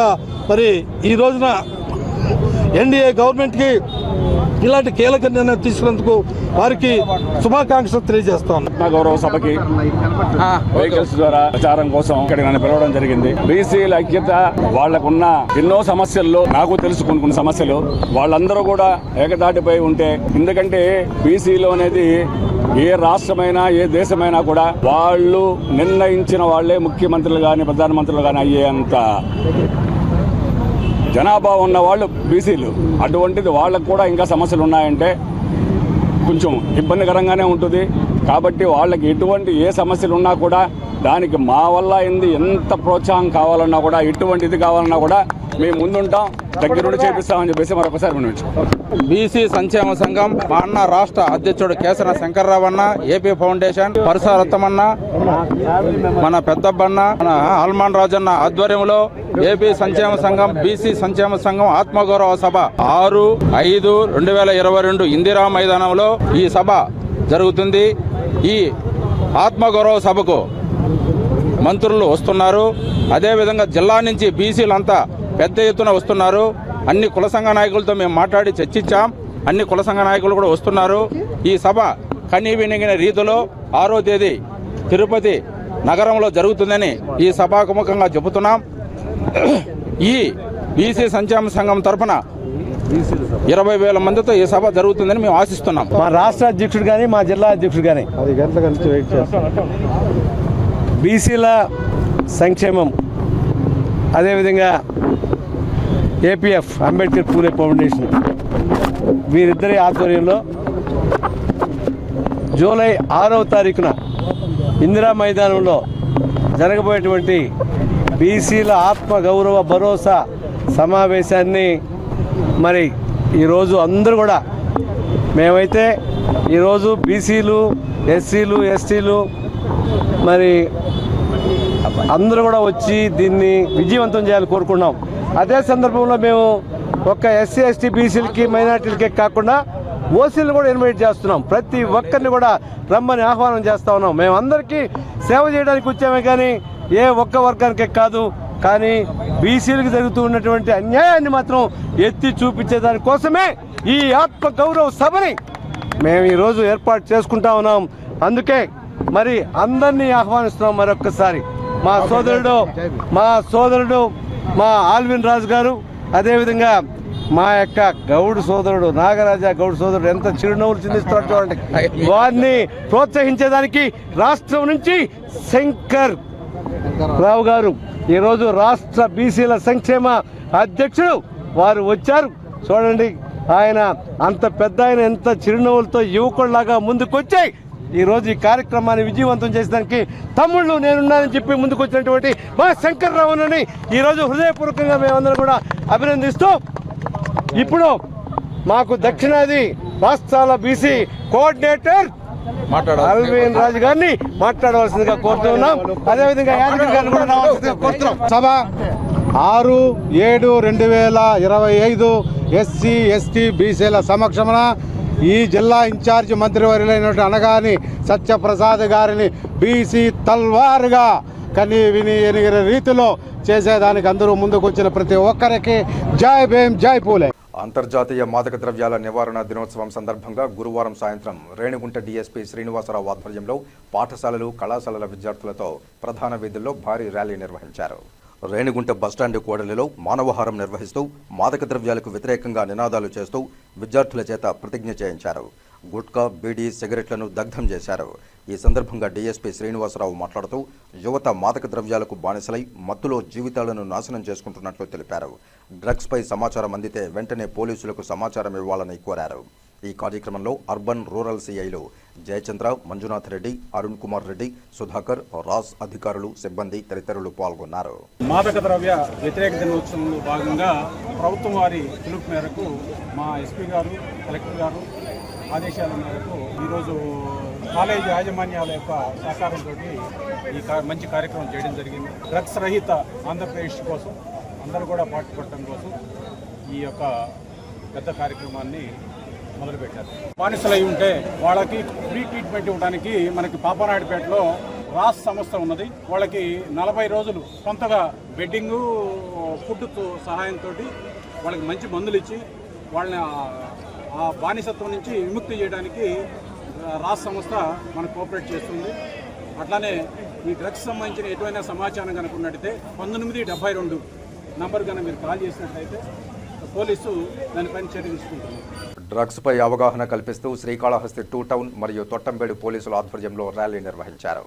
మరి ఈ రోజున ఎన్డీఏ గవర్నమెంట్కి ఇలాంటి కీలక నిర్ణయం తీసుకున్నందుకు వారికి శుభాకాంక్షలు తెలియజేస్తాను. గౌరవ సభకి వెహికల్స్ ద్వారా ప్రచారం కోసం ఇక్కడికి నన్ను పిలవడం జరిగింది. బీసీల ఐక్యత, వాళ్లకున్న ఎన్నో సమస్యల్లో నాకు తెలుసు కొన్ని సమస్యలు, వాళ్ళందరూ కూడా ఏకదాటిపై ఉంటే, ఎందుకంటే బీసీలో అనేది ఏ రాష్ట్రమైనా ఏ దేశమైనా కూడా వాళ్ళు నిర్ణయించిన వాళ్లే ముఖ్యమంత్రులు కానీ ప్రధానమంత్రులు కానీ అయ్యేంత జనాభా ఉన్న వాళ్ళు బీసీలు. అటువంటిది వాళ్ళకు కూడా ఇంకా సమస్యలు ఉన్నాయంటే కొంచెం ఇబ్బందికరంగానే ఉంటుంది. కాబట్టి వాళ్ళకి ఎటువంటి ఏ సమస్యలు ఉన్నా కూడా దానికి మా వల్ల ఎంత ప్రోత్సాహం కావాలన్నా కూడా, ఎటువంటి ఇది కావాలన్నా కూడా మేము ముందుంటాం, దగ్గరుండి చేపిస్తామని చెప్పేసి మరొకసారి మనం బీసీ సంక్షేమ సంఘం మా అన్న రాష్ట్ర అధ్యక్షుడు కేసన శంకర్రావు అన్న, ఏపీ ఫౌండేషన్ పరసారత్తమన్న, మన పెద్దబ్బన్న, మన ఆల్మాన్ రాజన్న ఆధ్వర్యంలో ఏపీ సంక్షేమ సంఘం బీసీ సంక్షేమ సంఘం ఆత్మగౌరవ సభ 6/5/2022 ఇందిరా మైదానంలో ఈ సభ జరుగుతుంది. ఈ ఆత్మగౌరవ సభకు మంత్రులు వస్తున్నారు. అదేవిధంగా జిల్లా నుంచి బీసీలంతా పెద్ద ఎత్తున వస్తున్నారు. అన్ని కుల సంఘ నాయకులతో మేము మాట్లాడి చర్చించాం. అన్ని కుల సంఘ నాయకులు కూడా వస్తున్నారు. ఈ సభ కనీవినిగిన రీతిలో 6వ తేదీ తిరుపతి నగరంలో జరుగుతుందని ఈ సభాముఖంగా చెబుతున్నాం. ఈ బీసీ సంక్షేమ సంఘం తరఫున 20,000 మందితో ఈ సభ జరుగుతుందని మేము ఆశిస్తున్నాం. మా రాష్ట్ర అధ్యక్షుడు కానీ, మా జిల్లా అధ్యక్షుడు కానీ బీసీల సంక్షేమం, అదేవిధంగా ఏపీఎఫ్ అంబేద్కర్ పూలే ఫౌండేషన్ వీరిద్దరి ఆధ్వర్యంలో జూలై 6వ తారీఖున ఇందిరా మైదానంలో జరగబోయేటువంటి బీసీల ఆత్మగౌరవ భరోసా సమావేశాన్ని మరి ఈరోజు అందరూ కూడా మేమైతే ఈరోజు బీసీలు, ఎస్సీలు, ఎస్టీలు మరి అందరూ కూడా వచ్చి దీన్ని విజయవంతం చేయాలని కోరుకున్నాం. అదే సందర్భంలో మేము ఒక్క ఎస్సీ, ఎస్టీ, బీసీలకి, మైనార్టీలకే కాకుండా ఓసీలను కూడా ఇన్వైట్ చేస్తున్నాం. ప్రతి ఒక్కరిని కూడా రమ్మని ఆహ్వానం చేస్తూ ఉన్నాం. మేము అందరికీ సేవ చేయడానికి వచ్చామే కానీ ఏ ఒక్క వర్గానికే కాదు. కానీ బీసీలకు జరుగుతూ ఉన్నటువంటి అన్యాయాన్ని మాత్రం ఎత్తి చూపించే దానికోసమే ఈ ఆత్మ గౌరవ సభని మేము ఈరోజు ఏర్పాటు చేసుకుంటా ఉన్నాం. అందుకే మరి అందరినీ ఆహ్వానిస్తున్నాం. మరొక్కసారి మా సోదరుడు మా ఆల్విన్ రాజు గారు, అదేవిధంగా మా యొక్క గౌడ్ సోదరుడు నాగరాజ గౌడ్ సోదరుడు ఎంత చిరునవ్వులు చిందిస్తాడు చూడండి. వారిని ప్రోత్సహించేదానికి రాష్ట్రం నుంచి శంకర్ రావు గారు ఈరోజు రాష్ట్ర బీసీల సంక్షేమ అధ్యక్షుడు వారు వచ్చారు. చూడండి, ఆయన అంత పెద్ద ఆయన ఎంత చిరునవ్వులతో యువకుడిలాగా ముందుకొచ్చాయి ఈరోజు ఈ కార్యక్రమాన్ని విజయవంతం చేసేదానికి తమ్ముళ్ళు నేనున్నానని చెప్పి ముందుకు వచ్చినటువంటి మా శంకర్రావుని ఈరోజు హృదయపూర్వకంగా మేమందరం కూడా అభినందిస్తూ ఇప్పుడు మాకు దక్షిణాది రాష్ట్రాల బీసీ కోఆర్డినేటర్ అల్విన్ రాజు గారిని మాట్లాడవలసిందిగా కోరుతున్నాం. అదేవిధంగా యాదగిరి గారిని కూడా రావాల్సిందిగా కోరుతున్నాం. సభ 6/7/2025 ఎస్సీ, ఎస్టీ, బీసీల సమక్షమున ఈ జిల్లా ఇన్ఛార్జ్ మంత్రివర్యులైనటువంటి అనగాని సత్యప్రసాద్ గారిని బీసీ తల్వారుగా కని విని ఎనిగిన రీతిలో చేసేదానికి అందరూ ముందుకు వచ్చిన ప్రతి ఒక్కరికి జై భీమ్, జై పూలే. అంతర్జాతీయ మాదక ద్రవ్యాల నివారణ దినోత్సవం సందర్భంగా గురువారం సాయంత్రం రేణిగుంట డీఎస్పీ శ్రీనివాసరావు ఆధ్వర్యంలో పాఠశాలలు, కళాశాలల విద్యార్థులతో ప్రధాన వీధుల్లో భారీ ర్యాలీ నిర్వహించారు. రేణిగుంట బస్టాండ్ కూడలిలో మానవహారం నిర్వహిస్తూ మాదక ద్రవ్యాలకు వ్యతిరేకంగా నినాదాలు చేస్తూ విద్యార్థుల చేత ప్రతిజ్ఞ చేయించారు. గుట్కా, బీడీ, సిగరెట్లను దగ్ధం చేశారు. ఈ సందర్భంగా డీఎస్పీ శ్రీనివాసరావు మాట్లాడుతూ యువత మాదక ద్రవ్యాలకు బానిసలై మత్తులో జీవితాలను నాశనం చేసుకుంటున్నట్లు తెలిపారు. డ్రగ్స్పై సమాచారం అందితే వెంటనే పోలీసులకు సమాచారం ఇవ్వాలని కోరారు. ఈ కార్యక్రమంలో అర్బన్ రూరల్ సిఐలు జయచంద్ర, మంజునాథ్ రెడ్డి, అరుణ్ కుమార్ రెడ్డి, సుధాకర్, రాజ్ అధికారులు, సిబ్బంది తదితరులు పాల్గొన్నారు. మాదక ద్రవ్య వ్యతిరేక దినోత్సవంలో భాగంగా ప్రభుత్వం వారి పిలుపు మేరకు మా ఎస్పీ గారు, కలెక్టర్ గారు ఆదేశాల మేరకు ఈరోజు కాలేజీ యాజమాన్యాల యొక్క సహకారంతో ఈ మంచి కార్యక్రమం చేయడం జరిగింది. డ్రగ్స్ రహిత ఆంధ్రప్రదేశ్ కోసం అందరూ కూడా పాటుపడటం కోసం ఈ యొక్క పెద్ద కార్యక్రమాన్ని మొదలుపెట్టారు. బానిసలై ఉంటే వాళ్ళకి ఫ్రీ ట్రీట్మెంట్ ఇవ్వడానికి మనకి పాపనాయుడుపేటలో రాస్ సంస్థ ఉన్నది. వాళ్ళకి 40 రోజులు కొంతగా బెడ్డింగు, ఫుడ్ సహాయంతో వాళ్ళకి మంచి మందులు ఇచ్చి వాళ్ళని ఆ బానిసత్వం నుంచి విముక్తి చేయడానికి రాస్ సంస్థ మనకు కోఆపరేట్ చేస్తుంది. అట్లానే ఈ డ్రగ్స్ సంబంధించిన ఎటువంటి సమాచారం కనుక ఉన్నట్టయితే 1972 నంబర్ కనుక మీరు కాల్ చేసినట్లయితే పోలీసు దానిపైన చర్య తీసుకుంటున్నారు. డ్రగ్స్ పై అవగాహన కల్పిస్తూ శ్రీకాళహస్తి 2 టౌన్ మరియు తొట్టంబేడు పోలీసుల ఆధ్వర్యంలో ర్యాలీ నిర్వహించారు.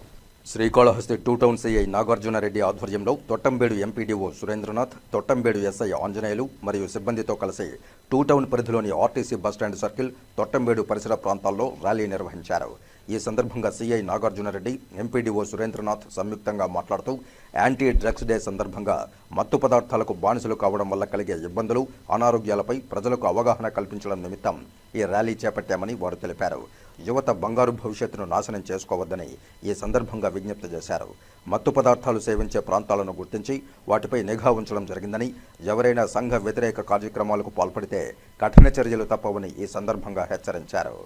శ్రీకాళహస్తి 2 టౌన్ సిఐ నాగార్జునరెడ్డి ఆధ్వర్యంలో తొట్టంబేడు ఎంపీడీఓ సురేంద్రనాథ్, తొట్టంబేడు ఎస్ఐ ఆంజనేయులు మరియు సిబ్బందితో కలిసి 2 టౌన్ పరిధిలోని ఆర్టీసీ బస్టాండ్ సర్కిల్, తొట్టంబేడు పరిసర ప్రాంతాల్లో ర్యాలీ నిర్వహించారు. ఈ సందర్భంగా సిఐ నాగార్జునరెడ్డి, ఎంపీడీఓ సురేంద్రనాథ్ సంయుక్తంగా మాట్లాడుతూ యాంటీ డ్రగ్స్ డే సందర్భంగా మత్తు పదార్థాలకు బానిసలు కావడం వల్ల కలిగే ఇబ్బందులు, అనారోగ్యాలపై ప్రజలకు అవగాహన కల్పించడం నిమిత్తం ఈ ర్యాలీ చేపట్టామని వారు తెలిపారు. యువత బంగారు భవిష్యత్తును నాశనం చేసుకోవద్దని ఈ సందర్భంగా విజ్ఞప్తి చేశారు. మత్తు పదార్థాలు సేవించే ప్రాంతాలను గుర్తించి వాటిపై నిఘా ఉంచడం జరిగిందని, ఎవరైనా సంఘ వ్యతిరేక కార్యక్రమాలకు పాల్పడితే కఠిన చర్యలు తప్పవని ఈ సందర్భంగా హెచ్చరించారు.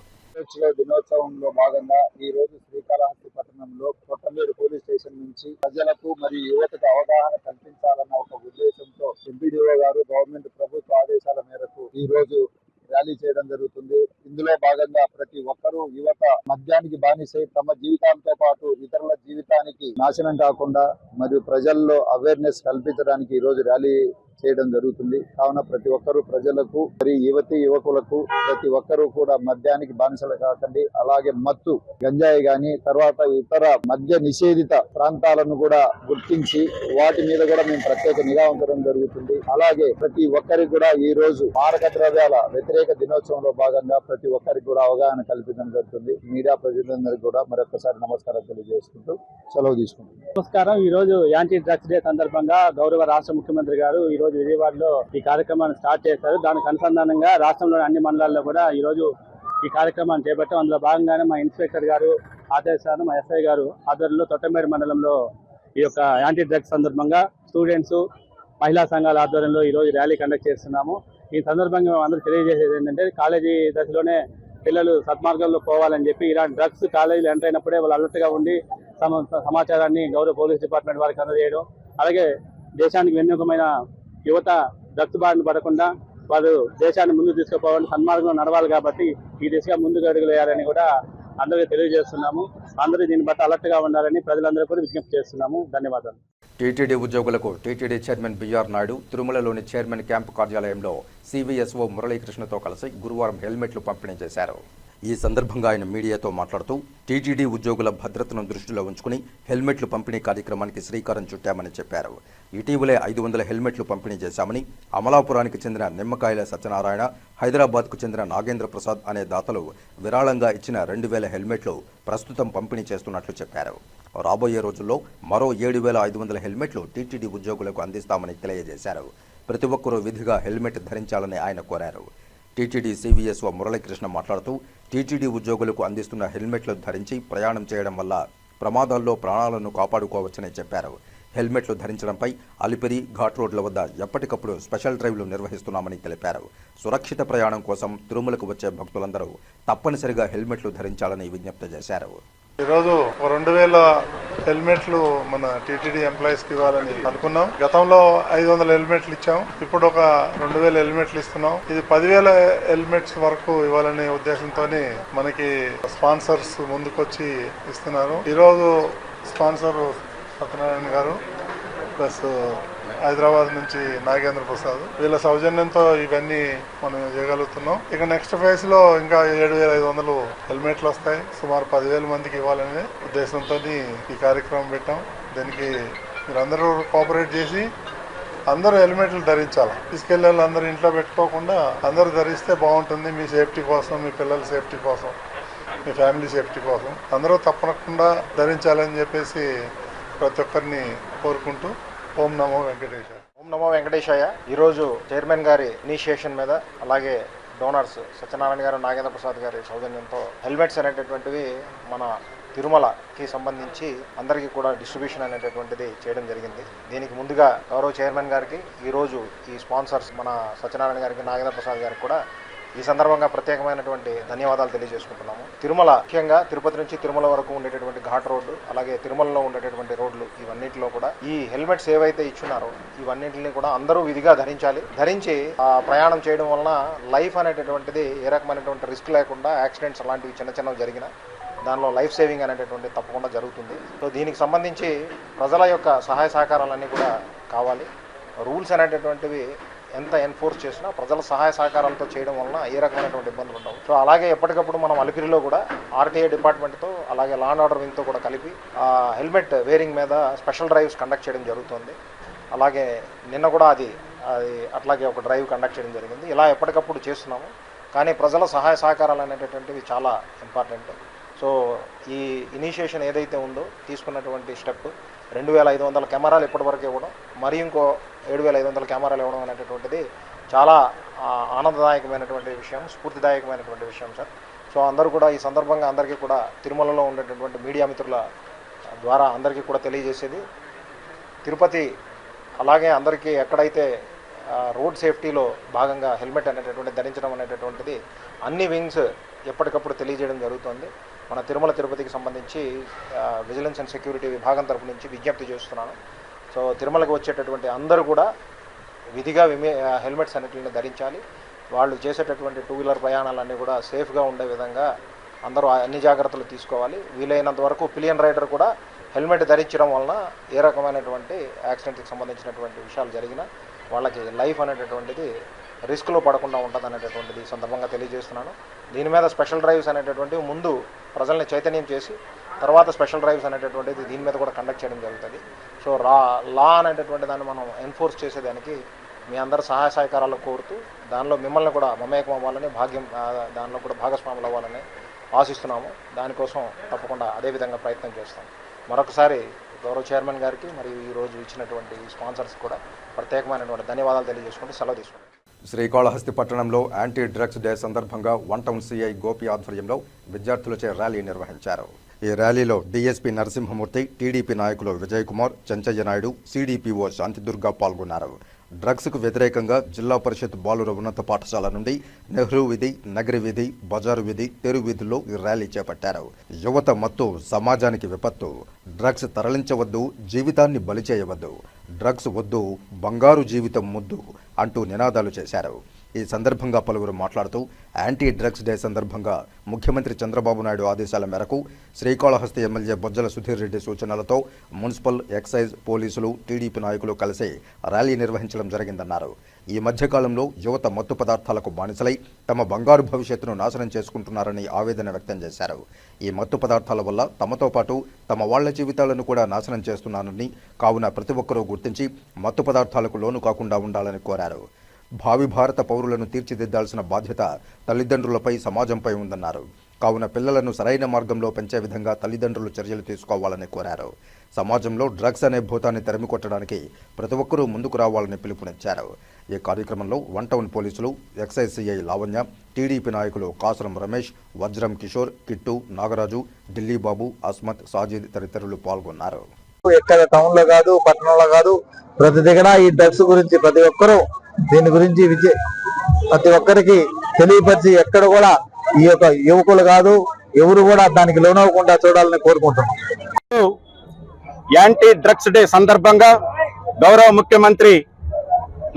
దినోత్సవంలో భాగంగా ఈ రోజు శ్రీకాళహస్తి పట్టణంలో తొట్టంబేడు పోలీస్ స్టేషన్ నుంచి ప్రజలకు మరియు యువతకు అవగాహన కల్పించాలన్న ఒక ఉద్దేశంతో ఎంపీడీఓ గారు గవర్నమెంట్ ప్రభుత్వ ఆదేశాల మేరకు ఈ రోజు ర్యాలీ చేయడం జరుగుతుంది. ఇందులో భాగంగా ప్రతి ఒక్కరూ యువత మద్యానికి బానిసై తమ జీవితాలతో పాటు ఇతరుల జీవితానికి నాశనం కాకుండా మరియు ప్రజల్లో అవేర్నెస్ కల్పించడానికి ఈ రోజు ర్యాలీ చేయడం జరుగుతుంది. కావున ప్రతి ఒక్కరూ ప్రజలకు మరి యువతి యువకులకు ప్రతి ఒక్కరూ కూడా మద్యానికి బానిసలు కాకండి. అలాగే మత్తు గంజాయి గాని తర్వాత ఇతర మద్య నిషేధిత ప్రాంతాలను కూడా గుర్తించి వాటి మీద కూడా మేము ప్రత్యేక నిఘా ఉంచడం జరుగుతుంది. అలాగే ప్రతి ఒక్కరికి కూడా ఈ రోజు మారక ద్రవ్యాల వ్యతిరేక దినోత్సవంలో భాగంగా ప్రతి ఒక్కరికి కూడా అవగాహన కల్పించడం జరుగుతుంది. మీడియా ప్రతినిధులందరికీ కూడా మరొకసారి నమస్కారం తెలియజేసుకుంటూ సెలవు తీసుకుంటున్నాం. నమస్కారం. ఈ రోజు యాంటీ డ్రగ్స్ డే సందర్భంగా గౌరవ రాష్ట్ర ముఖ్యమంత్రి గారు ఈ రోజు విజయవాడలో ఈ కార్యక్రమాన్ని స్టార్ట్ చేశారు. దానికి అనుసంధానంగా రాష్ట్రంలోని అన్ని మండలాల్లో కూడా ఈ రోజు ఈ కార్యక్రమాన్ని చేపట్టాం. అందులో భాగంగానే మా ఇన్స్పెక్టర్ గారు ఆదేశాలు మా ఎస్ఐ గారు ఆధ్వర్యంలో తొట్టమేరు మండలంలో ఈ యొక్క యాంటీ డ్రగ్స్ సందర్భంగా స్టూడెంట్స్ మహిళా సంఘాల ఆధ్వర్యంలో ఈ రోజు ర్యాలీ కండక్ట్ చేస్తున్నాము. ఈ సందర్భంగా అందరూ తెలియజేసేది ఏంటంటే కాలేజీ దశలోనే పిల్లలు సద్మార్గంలో పోవాలని చెప్పి ఇలాంటి డ్రగ్స్ కాలేజీలు ఎంటర్ అయినప్పుడే వాళ్ళు అలర్ట్గా ఉండి సమాచారాన్ని గౌరవ పోలీస్ డిపార్ట్మెంట్ వారికి అందజేయడం, అలాగే దేశానికి వెన్నుకమైన యువత డ్రగ్స్ బారిన పడకుండా వారు దేశాన్ని ముందుకు తీసుకుపోవాలని సన్మార్గంలో నడవాలి. కాబట్టి ఈ దిశగా ముందుకు అడుగులు వేయాలని కూడా అందరికీ తెలియజేస్తున్నాము. అందరూ దీన్ని బట్టి అలర్ట్గా ఉండాలని ప్రజలందరూ కూడా విజ్ఞప్తి చేస్తున్నాము. ధన్యవాదాలు. టీటీడీ ఉద్యోగులకు టీటీడీ చైర్మన్ బిఆర్ నాయుడు తిరుమలలోని చైర్మన్ క్యాంపు కార్యాలయంలో సివిఎస్ఓ మురళీకృష్ణతో కలిసి గురువారం హెల్మెట్లు పంపిణీ చేశారు. ఈ సందర్భంగా ఆయన మీడియాతో మాట్లాడుతూ టీటీడీ ఉద్యోగుల భద్రతను దృష్టిలో ఉంచుకుని హెల్మెట్లు పంపిణీ కార్యక్రమానికి శ్రీకారం చుట్టామని చెప్పారు. ఇటీవలే 500 హెల్మెట్లు పంపిణీ చేశామని, అమలాపురానికి చెందిన నిమ్మకాయల సత్యనారాయణ, హైదరాబాద్కు చెందిన నాగేంద్ర ప్రసాద్ అనే దాతలు విరాళంగా ఇచ్చిన 2000 హెల్మెట్లు ప్రస్తుతం పంపిణీ చేస్తున్నట్లు చెప్పారు. రాబోయే రోజుల్లో మరో 7500 హెల్మెట్లు టీటీడీ ఉద్యోగులకు అందిస్తామని తెలియజేశారు. ప్రతి ఒక్కరూ విధిగా హెల్మెట్ ధరించాలని ఆయన కోరారు. టీటీడీ సివిఎస్ఓ మురళీకృష్ణ మాట్లాడుతూ టీటీడీ ఉద్యోగులకు అందిస్తున్న హెల్మెట్లు ధరించి ప్రయాణం చేయడం వల్ల ప్రమాదాల్లో ప్రాణాలను కాపాడుకోవచ్చని చెప్పారు. హెల్మెట్లు ధరించడంపై అలిపిరి ఘాట్ రోడ్ల వద్ద ఎప్పటికప్పుడు స్పెషల్ డ్రైవ్లు నిర్వహిస్తున్నామని తెలిపారు. సురక్షిత ప్రయాణం కోసం తిరుమలకు వచ్చే భక్తులందరూ తప్పనిసరిగా హెల్మెట్లు ధరించాలని విజ్ఞప్తి చేశారు. ఈరోజు 2000 హెల్మెట్లు మన టీటీడీ ఎంప్లాయీస్కి ఇవ్వాలని అనుకున్నాం. గతంలో 500 హెల్మెట్లు ఇచ్చాం. ఇప్పుడు ఒక 2000 హెల్మెట్లు ఇస్తున్నాం. ఇది 10,000 హెల్మెట్స్ వరకు ఇవ్వాలనే ఉద్దేశంతో మనకి స్పాన్సర్స్ ముందుకొచ్చి ఇస్తున్నారు. ఈరోజు స్పాన్సర్ సత్యనారాయణ గారు ప్లస్ హైదరాబాద్ నుంచి నాగేంద్ర ప్రసాద్, వీళ్ళ సౌజన్యంతో ఇవన్నీ మనం చేయగలుగుతున్నాం. ఇక నెక్స్ట్ ఫేజ్ లో ఇంకా 7500 హెల్మెట్లు వస్తాయి. సుమారు 10,000 మందికి ఇవ్వాలనే ఉద్దేశంతో ఈ కార్యక్రమం పెట్టాం. దీనికి మీరందరూ కోఆపరేట్ చేసి అందరూ హెల్మెట్లు ధరించాలి. తీసుకెళ్ళే వాళ్ళు అందరూ ఇంట్లో పెట్టుకోకుండా అందరూ ధరిస్తే బాగుంటుంది. మీ సేఫ్టీ కోసం, మీ పిల్లల సేఫ్టీ కోసం, మీ ఫ్యామిలీ సేఫ్టీ కోసం అందరూ తప్పకుండా ధరించాలని చెప్పేసి ప్రతి ఒక్కరిని కోరుకుంటూ ఓం నమో వెంకటేశాయ. ఓం నమో వెంకటేశాయ. ఈరోజు చైర్మన్ గారి ఇనిషియేషన్ మీద అలాగే డోనర్స్ సత్యనారాయణ గారు, నాగేంద్ర ప్రసాద్ గారి సౌజన్యంతో హెల్మెట్స్ అనేటటువంటివి మన తిరుమలకి సంబంధించి అందరికీ కూడా డిస్ట్రిబ్యూషన్ అనేటటువంటిది చేయడం జరిగింది. దీనికి ముందుగా గౌరవ చైర్మన్ గారికి, ఈరోజు ఈ స్పాన్సర్స్ మన సత్యనారాయణ గారికి, నాగేంద్ర ప్రసాద్ గారికి కూడా ఈ సందర్భంగా ప్రత్యేకమైనటువంటి ధన్యవాదాలు తెలియజేసుకుంటున్నాము. తిరుమల ముఖ్యంగా తిరుపతి నుంచి తిరుమల వరకు ఉండేటటువంటి ఘాట్ రోడ్డు, అలాగే తిరుమలలో ఉండేటటువంటి రోడ్లు, ఇవన్నిటిలో కూడా ఈ హెల్మెట్స్ ఏవైతే ఇచ్చున్నారో ఇవన్నింటినీ కూడా అందరూ విధిగా ధరించి ప్రయాణం చేయడం వలన లైఫ్ అనేటటువంటిది ఏ రకమైనటువంటి రిస్క్ లేకుండా యాక్సిడెంట్స్ అలాంటివి చిన్నవి జరిగిన దానిలో లైఫ్ సేవింగ్ అనేటటువంటి తప్పకుండా జరుగుతుంది. సో దీనికి సంబంధించి ప్రజల యొక్క సహాయ సహకారాలన్నీ కూడా కావాలి. రూల్స్ అనేటటువంటివి ఎంత ఎన్ఫోర్స్ చేసినా ప్రజల సహాయ సహకారాలతో చేయడం వలన ఏ రకమైనటువంటి ఇబ్బందులు ఉండవు. సో అలాగే ఎప్పటికప్పుడు మనం అలిపిరిలో కూడా ఆర్టీఐ డిపార్ట్మెంట్తో అలాగే లా అండ్ ఆర్డర్ వింగ్తో కూడా కలిపి హెల్మెట్ వేరింగ్ మీద స్పెషల్ డ్రైవ్స్ కండక్ట్ చేయడం జరుగుతుంది. అలాగే నిన్న కూడా అది అట్లాగే ఒక డ్రైవ్ కండక్ట్ చేయడం జరిగింది. ఇలా ఎప్పటికప్పుడు చేస్తున్నాము. కానీ ప్రజల సహాయ సహకారాలు అనేటటువంటివి చాలా ఇంపార్టెంట్. సో ఈ ఇనిషియేషన్ ఏదైతే ఉందో తీసుకున్నటువంటి స్టెప్ 2500 కెమెరాలు ఇప్పటివరకు ఇవ్వడం, మరి ఇంకో 7500 కెమెరాలు ఇవ్వడం అనేటటువంటిది చాలా ఆనందదాయకమైనటువంటి విషయం, స్ఫూర్తిదాయకమైనటువంటి విషయం సార్. సో అందరూ కూడా ఈ సందర్భంగా అందరికీ కూడా తిరుమలలో ఉండేటటువంటి మీడియా మిత్రుల ద్వారా అందరికీ కూడా తెలియజేసేది, తిరుపతి అలాగే అందరికీ ఎక్కడైతే రోడ్ సేఫ్టీలో భాగంగా హెల్మెట్ అనేటటువంటి ధరించడం అనేటటువంటిది అన్ని వింగ్స్ ఎప్పటికప్పుడు తెలియజేయడం జరుగుతుంది. మన తిరుమల తిరుపతికి సంబంధించి విజిలెన్స్ అండ్ సెక్యూరిటీ విభాగం తరపు నుంచి విజ్ఞప్తి చేస్తున్నాను. సో తిరుమలకు వచ్చేటటువంటి అందరూ కూడా విధిగా హెల్మెట్స్ అన్నిటిని ధరించాలి. వాళ్ళు చేసేటటువంటి 2 వీలర్ ప్రయాణాలన్నీ కూడా సేఫ్గా ఉండే విధంగా అందరూ అన్ని జాగ్రత్తలు తీసుకోవాలి. వీలైనంత వరకు పిలియన్ రైడర్ కూడా హెల్మెట్ ధరించడం వలన ఏ రకమైనటువంటి యాక్సిడెంట్కి సంబంధించినటువంటి విషయాలు జరిగినా వాళ్ళకి లైఫ్ అనేటటువంటిది రిస్క్లో పడకుండా ఉంటుంది అనేటటువంటిది ఈ సందర్భంగా తెలియజేస్తున్నాను. దీని మీద స్పెషల్ డ్రైవ్స్ అనేటటువంటివి ముందు ప్రజల్ని చైతన్యం చేసి తర్వాత స్పెషల్ డ్రైవ్స్ అనేటటువంటిది దీని మీద కూడా కండక్ట్ చేయడం జరుగుతుంది. సో లా అనేటటువంటి దాన్ని మనం ఎన్ఫోర్స్ చేసేదానికి మీ అందరు సహాయ సహకారాలు కోరుతూ దానిలో మిమ్మల్ని కూడా మమేకం అవ్వాలని దానిలో కూడా భాగస్వాములు అవ్వాలని ఆశిస్తున్నాము. దానికోసం తప్పకుండా అదేవిధంగా ప్రయత్నం చేస్తాం. మరొకసారి గౌరవ చైర్మన్ గారికి మరియు ఈరోజు ఇచ్చినటువంటి స్పాన్సర్స్ కూడా ప్రత్యేకమైనటువంటి ధన్యవాదాలు తెలియజేసుకుంటూ సెలవు తీసుకుంటాం. శ్రీకాళహస్తి పట్టణంలో యాంటీ డ్రగ్స్ డే సందర్భంగా 1 టౌన్ సిఐ గోపి ఆధ్వర్యంలో విద్యార్థులచే ర్యాలీ నిర్వహించారు. ఈ ర్యాలీలో డీఎస్పీ నరసింహమూర్తి, టీడీపీ నాయకులు విజయ్ కుమార్, చెంచయ్య నాయుడు, సిడిపిఓ శాంతిదుర్గ పాల్గొన్నారు. డ్రగ్స్కు వ్యతిరేకంగా జిల్లా పరిషత్ బాలుర ఉన్నత పాఠశాల నుండి నెహ్రూ వీధి, నగరి వీధి, బజారు వీధి, తెరు వీధుల్లో ఈ ర్యాలీ చేపట్టారు. యువత మత్తు సమాజానికి విపత్తు, డ్రగ్స్ తరలించవద్దు, జీవితాన్ని బలి చేయవద్దు, డ్రగ్స్ వద్దు, బంగారు జీవితం ముద్దు అంటూ నినాదాలు చేశారు. ఈ సందర్భంగా పలువురు మాట్లాడుతూ యాంటీ డ్రగ్స్ డే సందర్భంగా ముఖ్యమంత్రి చంద్రబాబు నాయుడు ఆదేశాల మేరకు శ్రీకాళహస్తి ఎమ్మెల్యే బొజ్జల సుధీర్ రెడ్డి సూచనలతో మున్సిపల్, ఎక్సైజ్, పోలీసులు, టీడీపీ నాయకులు కలిసి ర్యాలీ నిర్వహించడం జరిగిందన్నారు. ఈ మధ్యకాలంలో యువత మత్తు పదార్థాలకు బానిసలై తమ బంగారు భవిష్యత్తును నాశనం చేసుకుంటున్నారని ఆవేదన వ్యక్తం చేశారు. ఈ మత్తు పదార్థాల వల్ల తమతో పాటు తమ వాళ్ల జీవితాలను కూడా నాశనం చేస్తున్నారని, కావున ప్రతి ఒక్కరూ గుర్తించి మత్తు పదార్థాలకు లోను కాకుండా ఉండాలని కోరారు. భావి భారత పౌరులను తీర్చిదిద్దాల్సిన బాధ్యత తల్లిదండ్రులపై, సమాజంపై ఉందన్నారు. కావున పిల్లలను సరైన మార్గంలో పెంచే విధంగా తల్లిదండ్రులు చర్యలు తీసుకోవాలని కోరారు. సమాజంలో డ్రగ్స్ అనే భూతాన్ని తరిమికొట్టడానికి ప్రతి ఒక్కరూ ముందుకు రావాలని పిలుపునిచ్చారు. ఈ కార్యక్రమంలో 1 టౌన్ పోలీసులు, ఎక్సైజ్ సిఐ లావణ్య, టీడీపీ నాయకులు కాసరం రమేష్, వజ్రం కిషోర్, కిట్టు, నాగరాజు, ఢిల్లీ బాబు, అస్మత్, సాజిద్ తదితరులు పాల్గొన్నారు. ఎక్కడ టౌన్ లో కాదు, పట్టణంలో కాదు, ప్రతి దగ్గర ఈ డ్రగ్స్ గురించి ప్రతి ఒక్కరూ దీని గురించి ప్రతి ఒక్కరికి తెలియపరిచి ఎక్కడ కూడా ఈ యొక్క యువకులు కాదు ఎవరు కూడా దానికి లోనవ్వకుండా చూడాలని కోరుకుంటున్నాం. యాంటీ డ్రగ్స్ డే సందర్భంగా గౌరవ ముఖ్యమంత్రి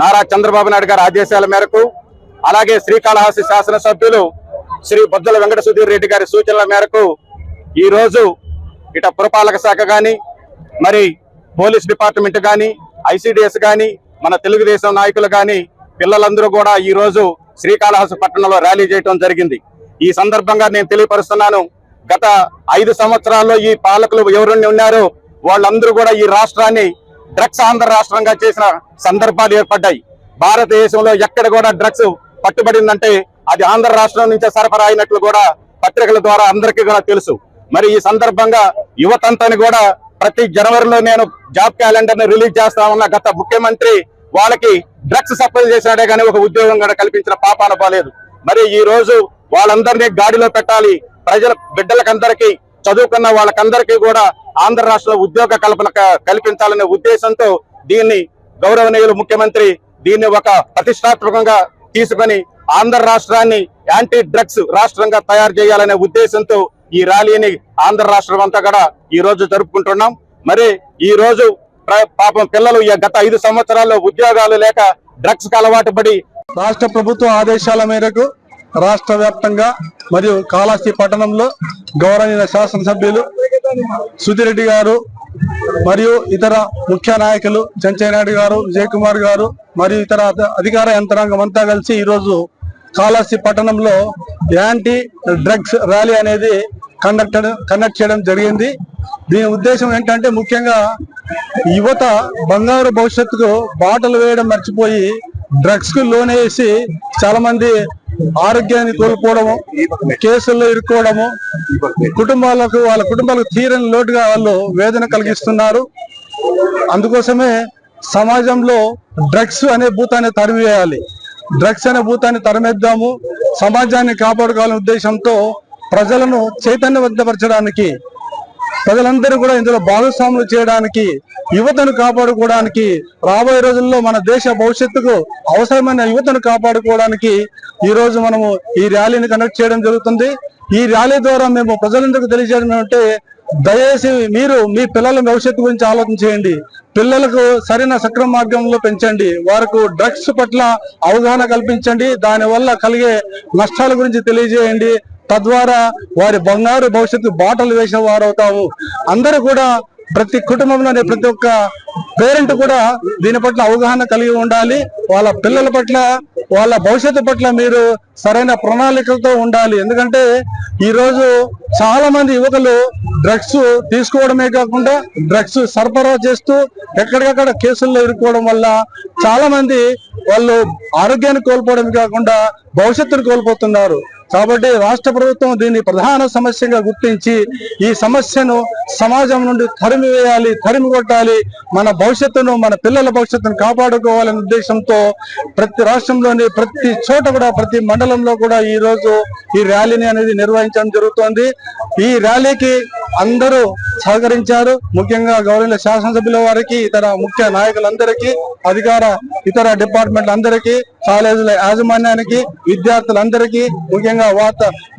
నారా చంద్రబాబు నాయుడు గారి ఆదేశాల మేరకు, అలాగే శ్రీకాళహస్తి శాసనసభ్యులు శ్రీ బొజ్జల వెంకట సుధీర్ రెడ్డి గారి సూచనల మేరకు ఈరోజు ఇట పురపాలక శాఖ కానీ, మరి పోలీస్ డిపార్ట్మెంట్ కానీ, ఐసిడిఎస్ కానీ, మన తెలుగుదేశం నాయకులు కానీ పిల్లలందరూ కూడా ఈ రోజు శ్రీకాళహస్తి పట్టణంలో ర్యాలీ చేయడం జరిగింది. ఈ సందర్భంగా నేను తెలియపరుస్తున్నాను, గత 5 సంవత్సరాల్లో ఈ పాలకులు ఎవరున్నా ఉన్నారో వాళ్ళందరూ కూడా ఈ రాష్ట్రాన్ని డ్రగ్స్ ఆంధ్ర రాష్ట్రంగా చేసిన సందర్భాలు ఏర్పడ్డాయి. భారతదేశంలో ఎక్కడ కూడా డ్రగ్స్ పట్టుబడిందంటే అది ఆంధ్ర రాష్ట్రం నుంచే సరఫరా అయినట్లు కూడా పత్రికల ద్వారా అందరికీ కూడా తెలుసు. మరి ఈ సందర్భంగా యువతంతని కూడా ప్రతి జనవరిలో నేను జాబ్ క్యాలెండర్ ని రిలీజ్ చేస్తా ఉన్న గత ముఖ్యమంత్రి వాళ్ళకి డ్రగ్స్ సప్లై చేసినాడే కానీ ఒక ఉద్యోగం కూడా కల్పించిన పాపాన పోలేదు. మరి ఈ రోజు వాళ్ళందరినీ గాడిలో పెట్టాలి, ప్రజల బిడ్డలకందరికీ, చదువుకున్న వాళ్ళకందరికీ కూడా ఆంధ్ర రాష్ట్రంలో ఉద్యోగ కల్పన కల్పించాలనే ఉద్దేశంతో దీన్ని గౌరవనీయులు ముఖ్యమంత్రి దీన్ని ఒక ప్రతిష్టాత్మకంగా తీసుకొని ఆంధ్ర రాష్ట్రాన్ని యాంటీ డ్రగ్స్ రాష్ట్రంగా తయారు చేయాలనే ఉద్దేశంతో ఈ ర్యాలీని ఆంధ్ర రాష్ట్రం అంతా కూడా ఈ రోజు జరుపుకుంటున్నాం. మరి ఈ రోజు పాపం పిల్లలు గత 5 సంవత్సరాల్లో ఉద్యోగాలు లేక డ్రగ్స్ కు అలవాటు పడి రాష్ట్ర ప్రభుత్వ ఆదేశాల మేరకు రాష్ట్ర వ్యాప్తంగా మరియు కాళహస్తి పట్టణంలో గౌరవనీయ శాసనసభ్యులు సుధీర్ రెడ్డి గారు మరియు ఇతర ముఖ్య నాయకులు చెంచయ్య నాయుడు గారు, విజయ్ కుమార్ గారు మరియు ఇతర అధికార యంత్రాంగం అంతా కలిసి ఈరోజు కాళహస్తి పట్టణంలో యాంటీ డ్రగ్స్ ర్యాలీ అనేది కండక్ట్ చేయడం జరిగింది. దీని ఉద్దేశం ఏంటంటే ముఖ్యంగా యువత బంగారు భవిష్యత్తుకు బాటలు వేయడం మర్చిపోయి డ్రగ్స్ కు లోనేసి చాలా మంది ఆరోగ్యాన్ని కోల్పోవడము, కేసుల్లో ఇరుక్కోవడము, వాళ్ళ కుటుంబాలకు తీరని లోటుగా వాళ్ళు వేదన కలిగిస్తున్నారు. అందుకోసమే సమాజంలో డ్రగ్స్ అనే భూతాన్ని తరిమివేయాలి, డ్రగ్స్ అనే భూతాన్ని తరిమేద్దాము, సమాజాన్ని కాపాడుకోవాలనే ఉద్దేశంతో ప్రజలను చైతన్యవంతపరచడానికి, ప్రజలందరూ కూడా ఇందులో భాగస్వాములు చేయడానికి, యువతను కాపాడుకోవడానికి, రాబోయే రోజుల్లో మన దేశ భవిష్యత్తుకు అవసరమైన యువతను కాపాడుకోవడానికి ఈ రోజు మనము ఈ ర్యాలీని కండక్ట్ చేయడం జరుగుతుంది. ఈ ర్యాలీ ద్వారా మేము ప్రజలందరికీ తెలియజేయడం ఏమంటే దయచేసి మీరు మీ పిల్లల భవిష్యత్తు గురించి ఆలోచన చేయండి. పిల్లలకు సరైన సక్రమ మార్గంలో పెంచండి. వారికి డ్రగ్స్ పట్ల అవగాహన కల్పించండి. దానివల్ల కలిగే నష్టాల గురించి తెలియజేయండి. తద్వారా వారి బంగారు భవిష్యత్తు బాటలు వేసిన వారు అవుతాము. అందరూ కూడా ప్రతి కుటుంబంలోని ప్రతి ఒక్క పేరెంట్ కూడా దీని పట్ల అవగాహన కలిగి ఉండాలి. వాళ్ళ పిల్లల పట్ల వాళ్ళ భవిష్యత్తు పట్ల మీరు సరైన ప్రణాళికలతో ఉండాలి. ఎందుకంటే ఈరోజు చాలా మంది యువకులు డ్రగ్స్ తీసుకోవడమే కాకుండా డ్రగ్స్ సరఫరా చేస్తూ ఎక్కడికక్కడ కేసుల్లో ఇరుక్కోవడం వల్ల చాలా మంది వాళ్ళు ఆరోగ్యాన్ని కోల్పోవడమే కాకుండా భవిష్యత్తును కోల్పోతున్నారు. కాబట్టి రాష్ట్ర ప్రభుత్వం దీన్ని ప్రధాన సమస్యగా గుర్తించి ఈ సమస్యను సమాజం నుండి తరిమివేయాలి, తరిమి కొట్టాలి. మన భవిష్యత్తును, మన పిల్లల భవిష్యత్తును కాపాడుకోవాలనే ఉద్దేశంతో ప్రతి రాష్ట్రంలోని ప్రతి చోట కూడా, ప్రతి మండలంలో కూడా ఈ రోజు ఈ ర్యాలీని అనేది నిర్వహించడం జరుగుతోంది. ఈ ర్యాలీకి అందరూ సహకరించారు. ముఖ్యంగా గౌరవ శాసనసభ్యుల వారికి, ఇతర ముఖ్య నాయకులందరికీ, ఇతర డిపార్ట్మెంట్లందరికీ, కాలేజీల యాజమాన్యానికి, విద్యార్థులందరికీ, ముఖ్యంగా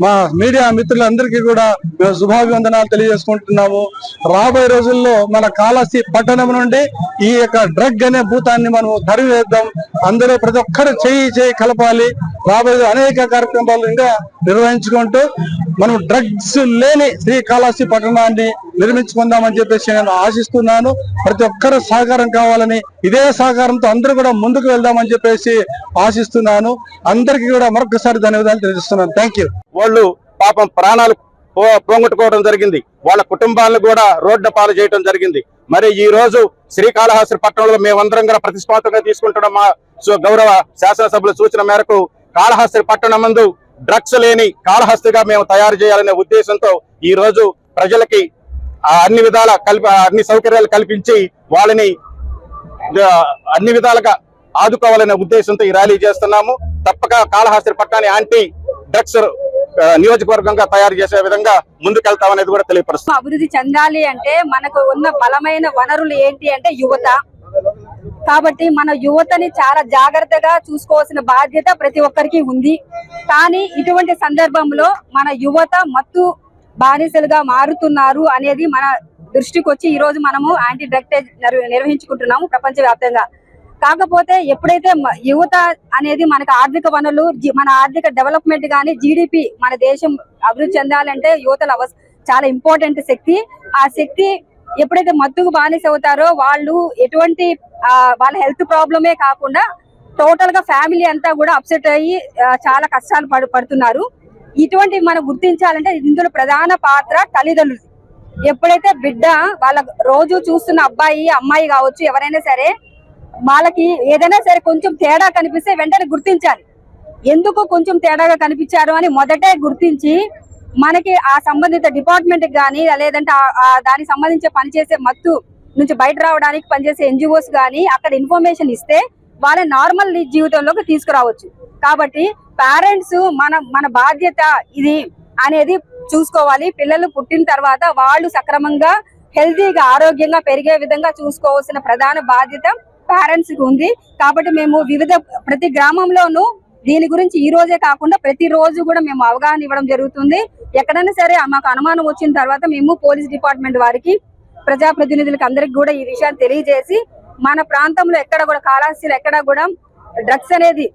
మా మీడియా మిత్రులందరికీ కూడా మేము శుభాభివందనాలు తెలియజేసుకుంటున్నాము. రాబోయే రోజుల్లో మన కాళహస్తి పట్టణం నుండి ఈ యొక్క డ్రగ్ అనే భూతాన్ని మనం తరివేద్దాం. అందరూ ప్రతి ఒక్కరు చేయి కలపాలి. రాబోయే అనేక కార్యక్రమాలు ఇంకా నిర్వహించుకుంటూ మనం డ్రగ్స్ లేని శ్రీకాళహస్తి పట్టణాన్ని నిర్మించుకుందామని చెప్పేసి నేను ఆశిస్తున్నాను. ప్రతి ఒక్కరు సహకారం కావాలని, ఇదే సహకారంతో అందరూ కూడా ముందుకు వెళ్దామని చెప్పేసి ఆశిస్తున్నాను. అందరికీ కూడా మరొకసారి ధన్యవాదాలు తెలియజేస్తున్నాను. Thank you. వాళ్ళు పాపం ప్రాణాలు పోగొట్టుకోవడం జరిగింది. వాళ్ళ కుటుంబాలను కూడా రోడ్డు పాలు చేయడం జరిగింది. మరి ఈ రోజు శ్రీకాళహస్తి పట్టణంలో మేమందరం కూడా ప్రతిష్టాత్మకంగా తీసుకుంటున్న మా గౌరవ శాసనసభ్యుల సూచన మేరకు కాళహస్తి పట్టణం నందు డ్రగ్స్ లేని కాళహస్తిగా మేము తయారు చేయాలనే ఉద్దేశంతో ఈ రోజు ప్రజలకి అన్ని విధాల అన్ని సౌకర్యాలు కల్పించి వాళ్ళని అన్ని విధాలుగా ఆదుకోవాలనే ఉద్దేశంతో ఈ ర్యాలీ చేస్తున్నాము. తప్పక కాళహస్తి పట్టణాన్ని యాంటీ డ్రగ్స్ నియోజకవర్గంగా తయారు చేసే విధంగా ముందుకెళ్తామనేది కూడా తెలియపరుస్తాం. అభివృద్ధి చెందాలి అంటే మనకు ఉన్న బలమైన వనరులు ఏంటి అంటే యువత. కాబట్టి మన యువతని చాలా జాగ్రత్తగా చూసుకోవాల్సిన బాధ్యత ప్రతి ఒక్కరికి ఉంది. కానీ ఇటువంటి సందర్భంలో మన యువత మత్తు బానిసలుగా మారుతున్నారు అనేది మన దృష్టికి వచ్చి ఈ రోజు మనము యాంటీ డ్రగ్ డే నిర్వహించుకుంటున్నాము ప్రపంచవ్యాప్తంగా. కాకపోతే ఎప్పుడైతే యువత అనేది మనకు ఆర్థిక వనరులు, మన ఆర్థిక డెవలప్మెంట్ కానీ జీడిపి, మన దేశం అభివృద్ధి చెందాలంటే యువతలు చాలా ఇంపార్టెంట్ శక్తి. ఆ శక్తి ఎప్పుడైతే మత్తుకు బానిస అవుతారో వాళ్ళు ఎటువంటి వాళ్ళ హెల్త్ ప్రాబ్లమే కాకుండా టోటల్ గా ఫ్యామిలీ అంతా కూడా అప్సెట్ అయ్యి చాలా కష్టాలు పడుతున్నారు. ఇటువంటి మనం గుర్తించాలంటే ఇందులో ప్రధాన పాత్ర తల్లిదండ్రులు. ఎప్పుడైతే బిడ్డ వాళ్ళ రోజు చూస్తున్న అబ్బాయి అమ్మాయి కావచ్చు ఎవరైనా సరే, వాళ్ళకి ఏదైనా సరే కొంచెం తేడా కనిపిస్తే వెంటనే గుర్తించాలి. ఎందుకు కొంచెం తేడాగా కనిపించారు అని మొదటే గుర్తించి మనకి ఆ సంబంధిత డిపార్ట్మెంట్ కానీ లేదంటే దానికి సంబంధించి పనిచేసే మత్తు నుంచి బయట రావడానికి పనిచేసే ఎన్జిఓస్ కానీ అక్కడ ఇన్ఫర్మేషన్ ఇస్తే వాళ్ళ నార్మల్ జీవితంలోకి తీసుకురావచ్చు. కాబట్టి పేరెంట్స్ మన బాధ్యత ఇది అనేది చూసుకోవాలి. పిల్లలు పుట్టిన తర్వాత వాళ్ళు సక్రమంగా హెల్తీగా ఆరోగ్యంగా పెరిగే విధంగా చూసుకోవాల్సిన ప్రధాన బాధ్యత పేరెంట్స్ కి ఉంది. కాబట్టి మేము ప్రతి గ్రామంలోనూ దీని గురించి ఈ రోజే కాకుండా ప్రతి రోజు కూడా మేము అవగాహన ఇవ్వడం జరుగుతుంది. ఎక్కడైనా సరే మాకు అనుమానం వచ్చిన తర్వాత మేము పోలీస్ డిపార్ట్మెంట్ వారికి, ప్రజాప్రతినిధులకు అందరికి కూడా ఈ విషయాన్ని తెలియజేసి మన ప్రాంతంలో ఎక్కడ కూడా కాళహస్తిలో ఎక్కడ కూడా డ్రగ్స్ అనేది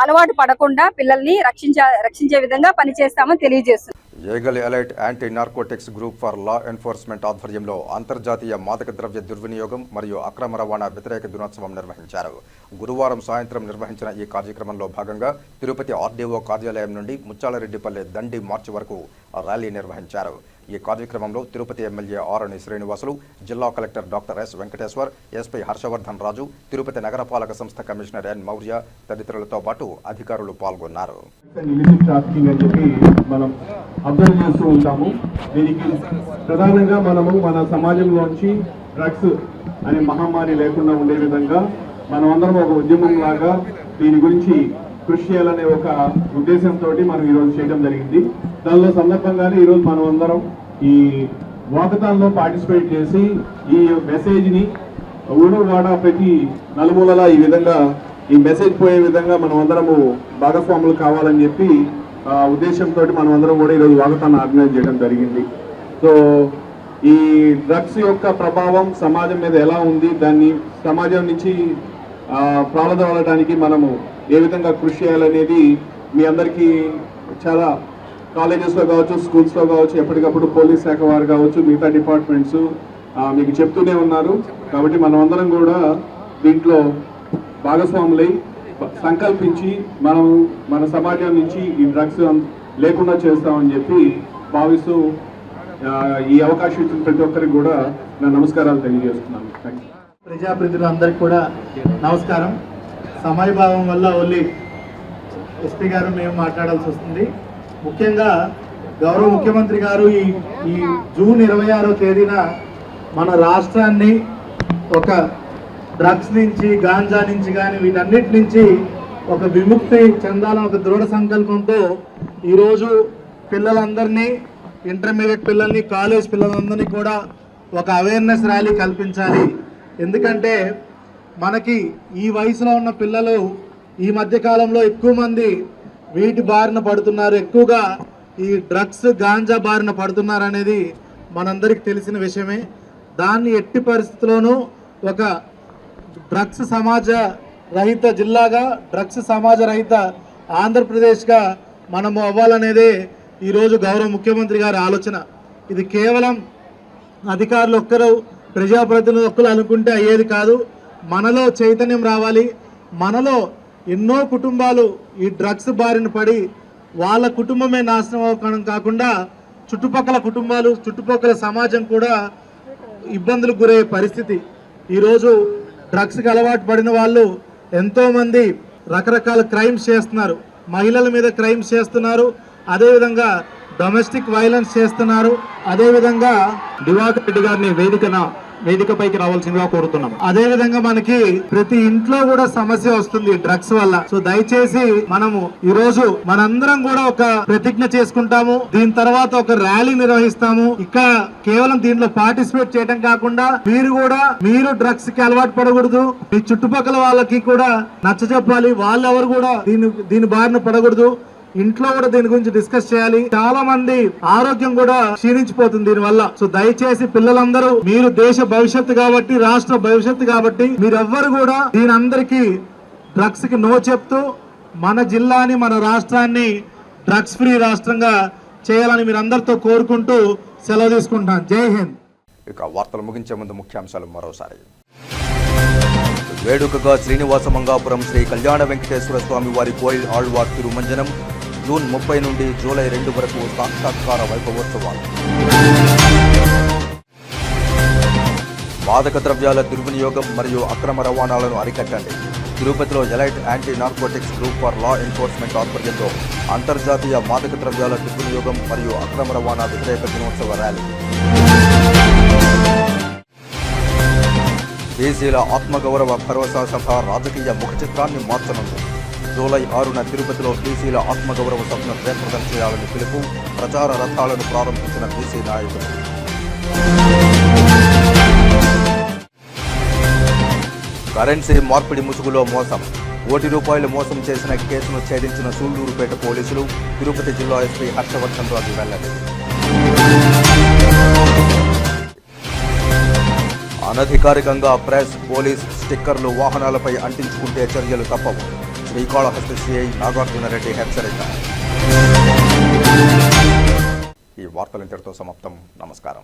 అలవాటు పడకుండా పిల్లల్ని రక్షించే విధంగా పనిచేస్తామని తెలియజేస్తున్నాం. Eagle elite anti narcotics group for law enforcement ఆధ్వర్యంలో అంతర్జాతీయ మాదక ద్రవ్య దుర్వినియోగం మరియు అక్రమ రవాణా వ్యతిరేక దినోత్సవం నిర్వహించారు. గురువారం సాయంత్రం నిర్వహించిన ఈ కార్యక్రమంలో భాగంగా తిరుపతి ఆర్డీఓ కార్యాలయం నుండి ముచ్చాలరెడ్డిపల్లె దండి మార్చి వరకు ర్యాలీ నిర్వహించారు. ఈ కార్యక్రమంలో తిరుపతి ఎమ్మెల్యే ఆరణి శ్రీనివాసులు, జిల్లా collector doctor S Venkateswar, SP Harshavardhan Raju, Tirupati నగరపాలక సంస్థ కమిషనర్ ఎన్ మౌర్య తదితరులతో పాటు అధికారులు పాల్గొన్నారు. అబ్జర్వ్ చేస్తూ ఉంటాము. దీనికి ప్రధానంగా మనము మన సమాజంలోంచి డ్రగ్స్ అనే మహమ్మారి లేకుండా ఉండే విధంగా మనం అందరం ఒక ఉద్యమం లాగా దీని గురించి కృషి చేయాలనే ఒక ఉద్దేశంతో మనం ఈరోజు చేయడం జరిగింది. దానిలో సందర్భంగానే ఈరోజు మనం అందరం ఈ వాకథాన్లో పార్టిసిపేట్ చేసి ఈ మెసేజ్ని ఊరు వాడ ప్రతి నలుమూలలా ఈ విధంగా ఈ మెసేజ్ పోయే విధంగా మనం అందరము భాగస్వాములు కావాలని చెప్పి ఉద్దేశంతో మనం అందరం కూడా ఈరోజు వాకథాన్ ఆర్గనైజ్ చేయడం జరిగింది. సో ఈ డ్రగ్స్ యొక్క ప్రభావం సమాజం మీద ఎలా ఉంది, దాన్ని సమాజం నుంచి ప్రారంభమవడానికి మనము ఏ విధంగా కృషి చేయాలనేది మీ అందరికీ చాలా కాలేజెస్లో కావచ్చు, స్కూల్స్లో కావచ్చు, ఎప్పటికప్పుడు పోలీస్ శాఖ వారు కావచ్చు, మిగతా డిపార్ట్మెంట్స్ మీకు చెప్తూనే ఉన్నారు. కాబట్టి మనం అందరం కూడా దీంట్లో భాగస్వాములై సంకల్పించి మనం మన సమాజం నుంచి ఈ డ్రగ్స్ లేకుండా చేస్తామని చెప్పి భావిస్తూ ఈ అవకాశం ఇచ్చిన ప్రతి ఒక్కరికి కూడా నా నమస్కారాలు తెలియజేస్తున్నాను. Thank you. ప్రజాప్రతినిధులందరికీ కూడా నమస్కారం. సమయభావం వల్ల ఓన్లీ ఎస్పీ గారు మేము మాట్లాడాల్సి వస్తుంది. ముఖ్యంగా గౌరవ ముఖ్యమంత్రి గారు ఈ జూన్ 26వ తేదీన మన రాష్ట్రాన్ని ఒక డ్రగ్స్ నుంచి, గాంజా నుంచి కానీ వీటన్నిటి నుంచి ఒక విముక్తి చెందాలని ఒక దృఢ సంకల్పంతో ఈరోజు పిల్లలందరినీ, ఇంటర్మీడియట్ పిల్లల్ని, కాలేజ్ పిల్లలందరినీ కూడా ఒక అవేర్నెస్ ర్యాలీ కల్పించాలి. ఎందుకంటే మనకి ఈ వయసులో ఉన్న పిల్లలు ఈ మధ్యకాలంలో ఎక్కువ మంది వీటి బారిన పడుతున్నారు, ఎక్కువగా ఈ డ్రగ్స్, గాంజా బారిన పడుతున్నారు అనేది మనందరికీ తెలిసిన విషయమే. దాన్ని ఎట్టి పరిస్థితుల్లోనూ ఒక డ్రగ్స్ సమాజ రహిత జిల్లాగా, డ్రగ్స్ సమాజ రహిత ఆంధ్రప్రదేశ్గా మనము అవ్వాలనేదే ఈరోజు గౌరవ ముఖ్యమంత్రి గారి ఆలోచన. ఇది కేవలం అధికారులు ఒక్కరు, ప్రజాప్రతినిధులు ఒక్కరు అనుకుంటే అయ్యేది కాదు. మనలో చైతన్యం రావాలి. మనలో ఎన్నో కుటుంబాలు ఈ డ్రగ్స్ బారిన పడి వాళ్ళ కుటుంబమే నాశనం అవ్వడం కాకుండా చుట్టుపక్కల కుటుంబాలు, చుట్టుపక్కల సమాజం కూడా ఇబ్బందులకు గురయ్యే పరిస్థితి. ఈరోజు డ్రగ్స్కి అలవాటు పడిన వాళ్ళు ఎంతోమంది రకరకాల క్రైమ్స్ చేస్తున్నారు. మహిళల మీద క్రైమ్స్ చేస్తున్నారు, అదేవిధంగా డొమెస్టిక్ వైలెన్స్ చేస్తున్నారు. అదేవిధంగా దివాకర్ రెడ్డి గారిని వేదికపైకి రావాల్సిందిగా కోరుతున్నాం. అదే విధంగా మనకి ప్రతి ఇంట్లో కూడా సమస్య వస్తుంది డ్రగ్స్ వల్ల. సో దయచేసి మనము ఈ రోజు మనందరం కూడా ఒక ప్రతిజ్ఞ చేసుకుంటాము. దీని తర్వాత ఒక ర్యాలీ నిర్వహిస్తాము. ఇక్కడ కేవలం దీంట్లో పార్టిసిపేట్ చేయడం కాకుండా మీరు డ్రగ్స్ కి అలవాటు పడకూడదు, మీ చుట్టుపక్కల వాళ్ళకి కూడా నచ్చజెప్పాలి. వాళ్ళెవరు కూడా దీని బారిన పడకూడదు. ఇంట్లో కూడా దీని గురించి డిస్కస్ చేయాలి. చాలా మంది ఆరోగ్యం కూడా క్షీణించిపోతుంది దీని వల్ల. సో దయచేసి పిల్లలందరూ, మీరు దేశ భవిష్యత్తు కాబట్టి, రాష్ట్ర భవిష్యత్తు కాబట్టి, మీరెవ్వరు కూడా దీని అందరికీ డ్రగ్స్ కి నో చెప్తూ మన జిల్లాని, మన రాష్ట్రాన్ని డ్రగ్స్ ఫ్రీ రాష్ట్రంగా చేయాలని మీరందరితో కోరుకుంటూ సెలవు తీసుకుంటాను. జై హింద్. ఇక వార్తలు ముగించే ముందు ముఖ్యాంశాలు మరోసారి. వేడుకగా శ్రీనివాస మంగాపురం శ్రీ కళ్యాణ వెంకటేశ్వర స్వామి వారి కోయిల్ ఆళ్వార్ తిరుమంజనం జూన్ 30 నుండి జూలై 2 వరకు సాక్షాత్కార వైభవోత్సవాలు. మాదక ద్రవ్యాల దుర్వినియోగం మరియు అక్రమ రవాణాలను అరికట్టండి. తిరుపతిలో elite anti narcotics group for law enforcement ఆధ్వర్యంలో అంతర్జాతీయ మాదక ద్రవ్యాల దుర్వినియోగం మరియు అక్రమ రవాణా వ్యతిరేక దినోత్సవ ర్యాలీ. బీసీల ఆత్మగౌరవ భరోసా సభ రాజకీయ ముఖ చిత్రాన్ని మార్చనుంది. జూలై 6న తిరుపతిలో బీసీల ఆత్మగౌరవ సభను జయప్రదం చేయాలని పిలుపు. ప్రచార రథాలను ప్రారంభించిన బీసీ నాయకులు. కరెన్సీ మార్పిడి ముసుగులో మోసం. ₹1 మోసం చేసిన కేసును ఛేదించిన సూళ్లూరుపేట పోలీసులు. తిరుపతి జిల్లా ఎస్పీ హర్షవర్ధన్ రాజు వెల్లడి. అనధికారికంగా ప్రెస్, పోలీస్ స్టిక్కర్లు వాహనాలపై అంటించుకుంటే చర్యలు తప్పవు. శ్రీకాళహస్తి సిఐ నాగార్జునరెడ్డి హెచ్చరిక. ఈ వార్తలు ఇంతటితో సమాప్తం. నమస్కారం.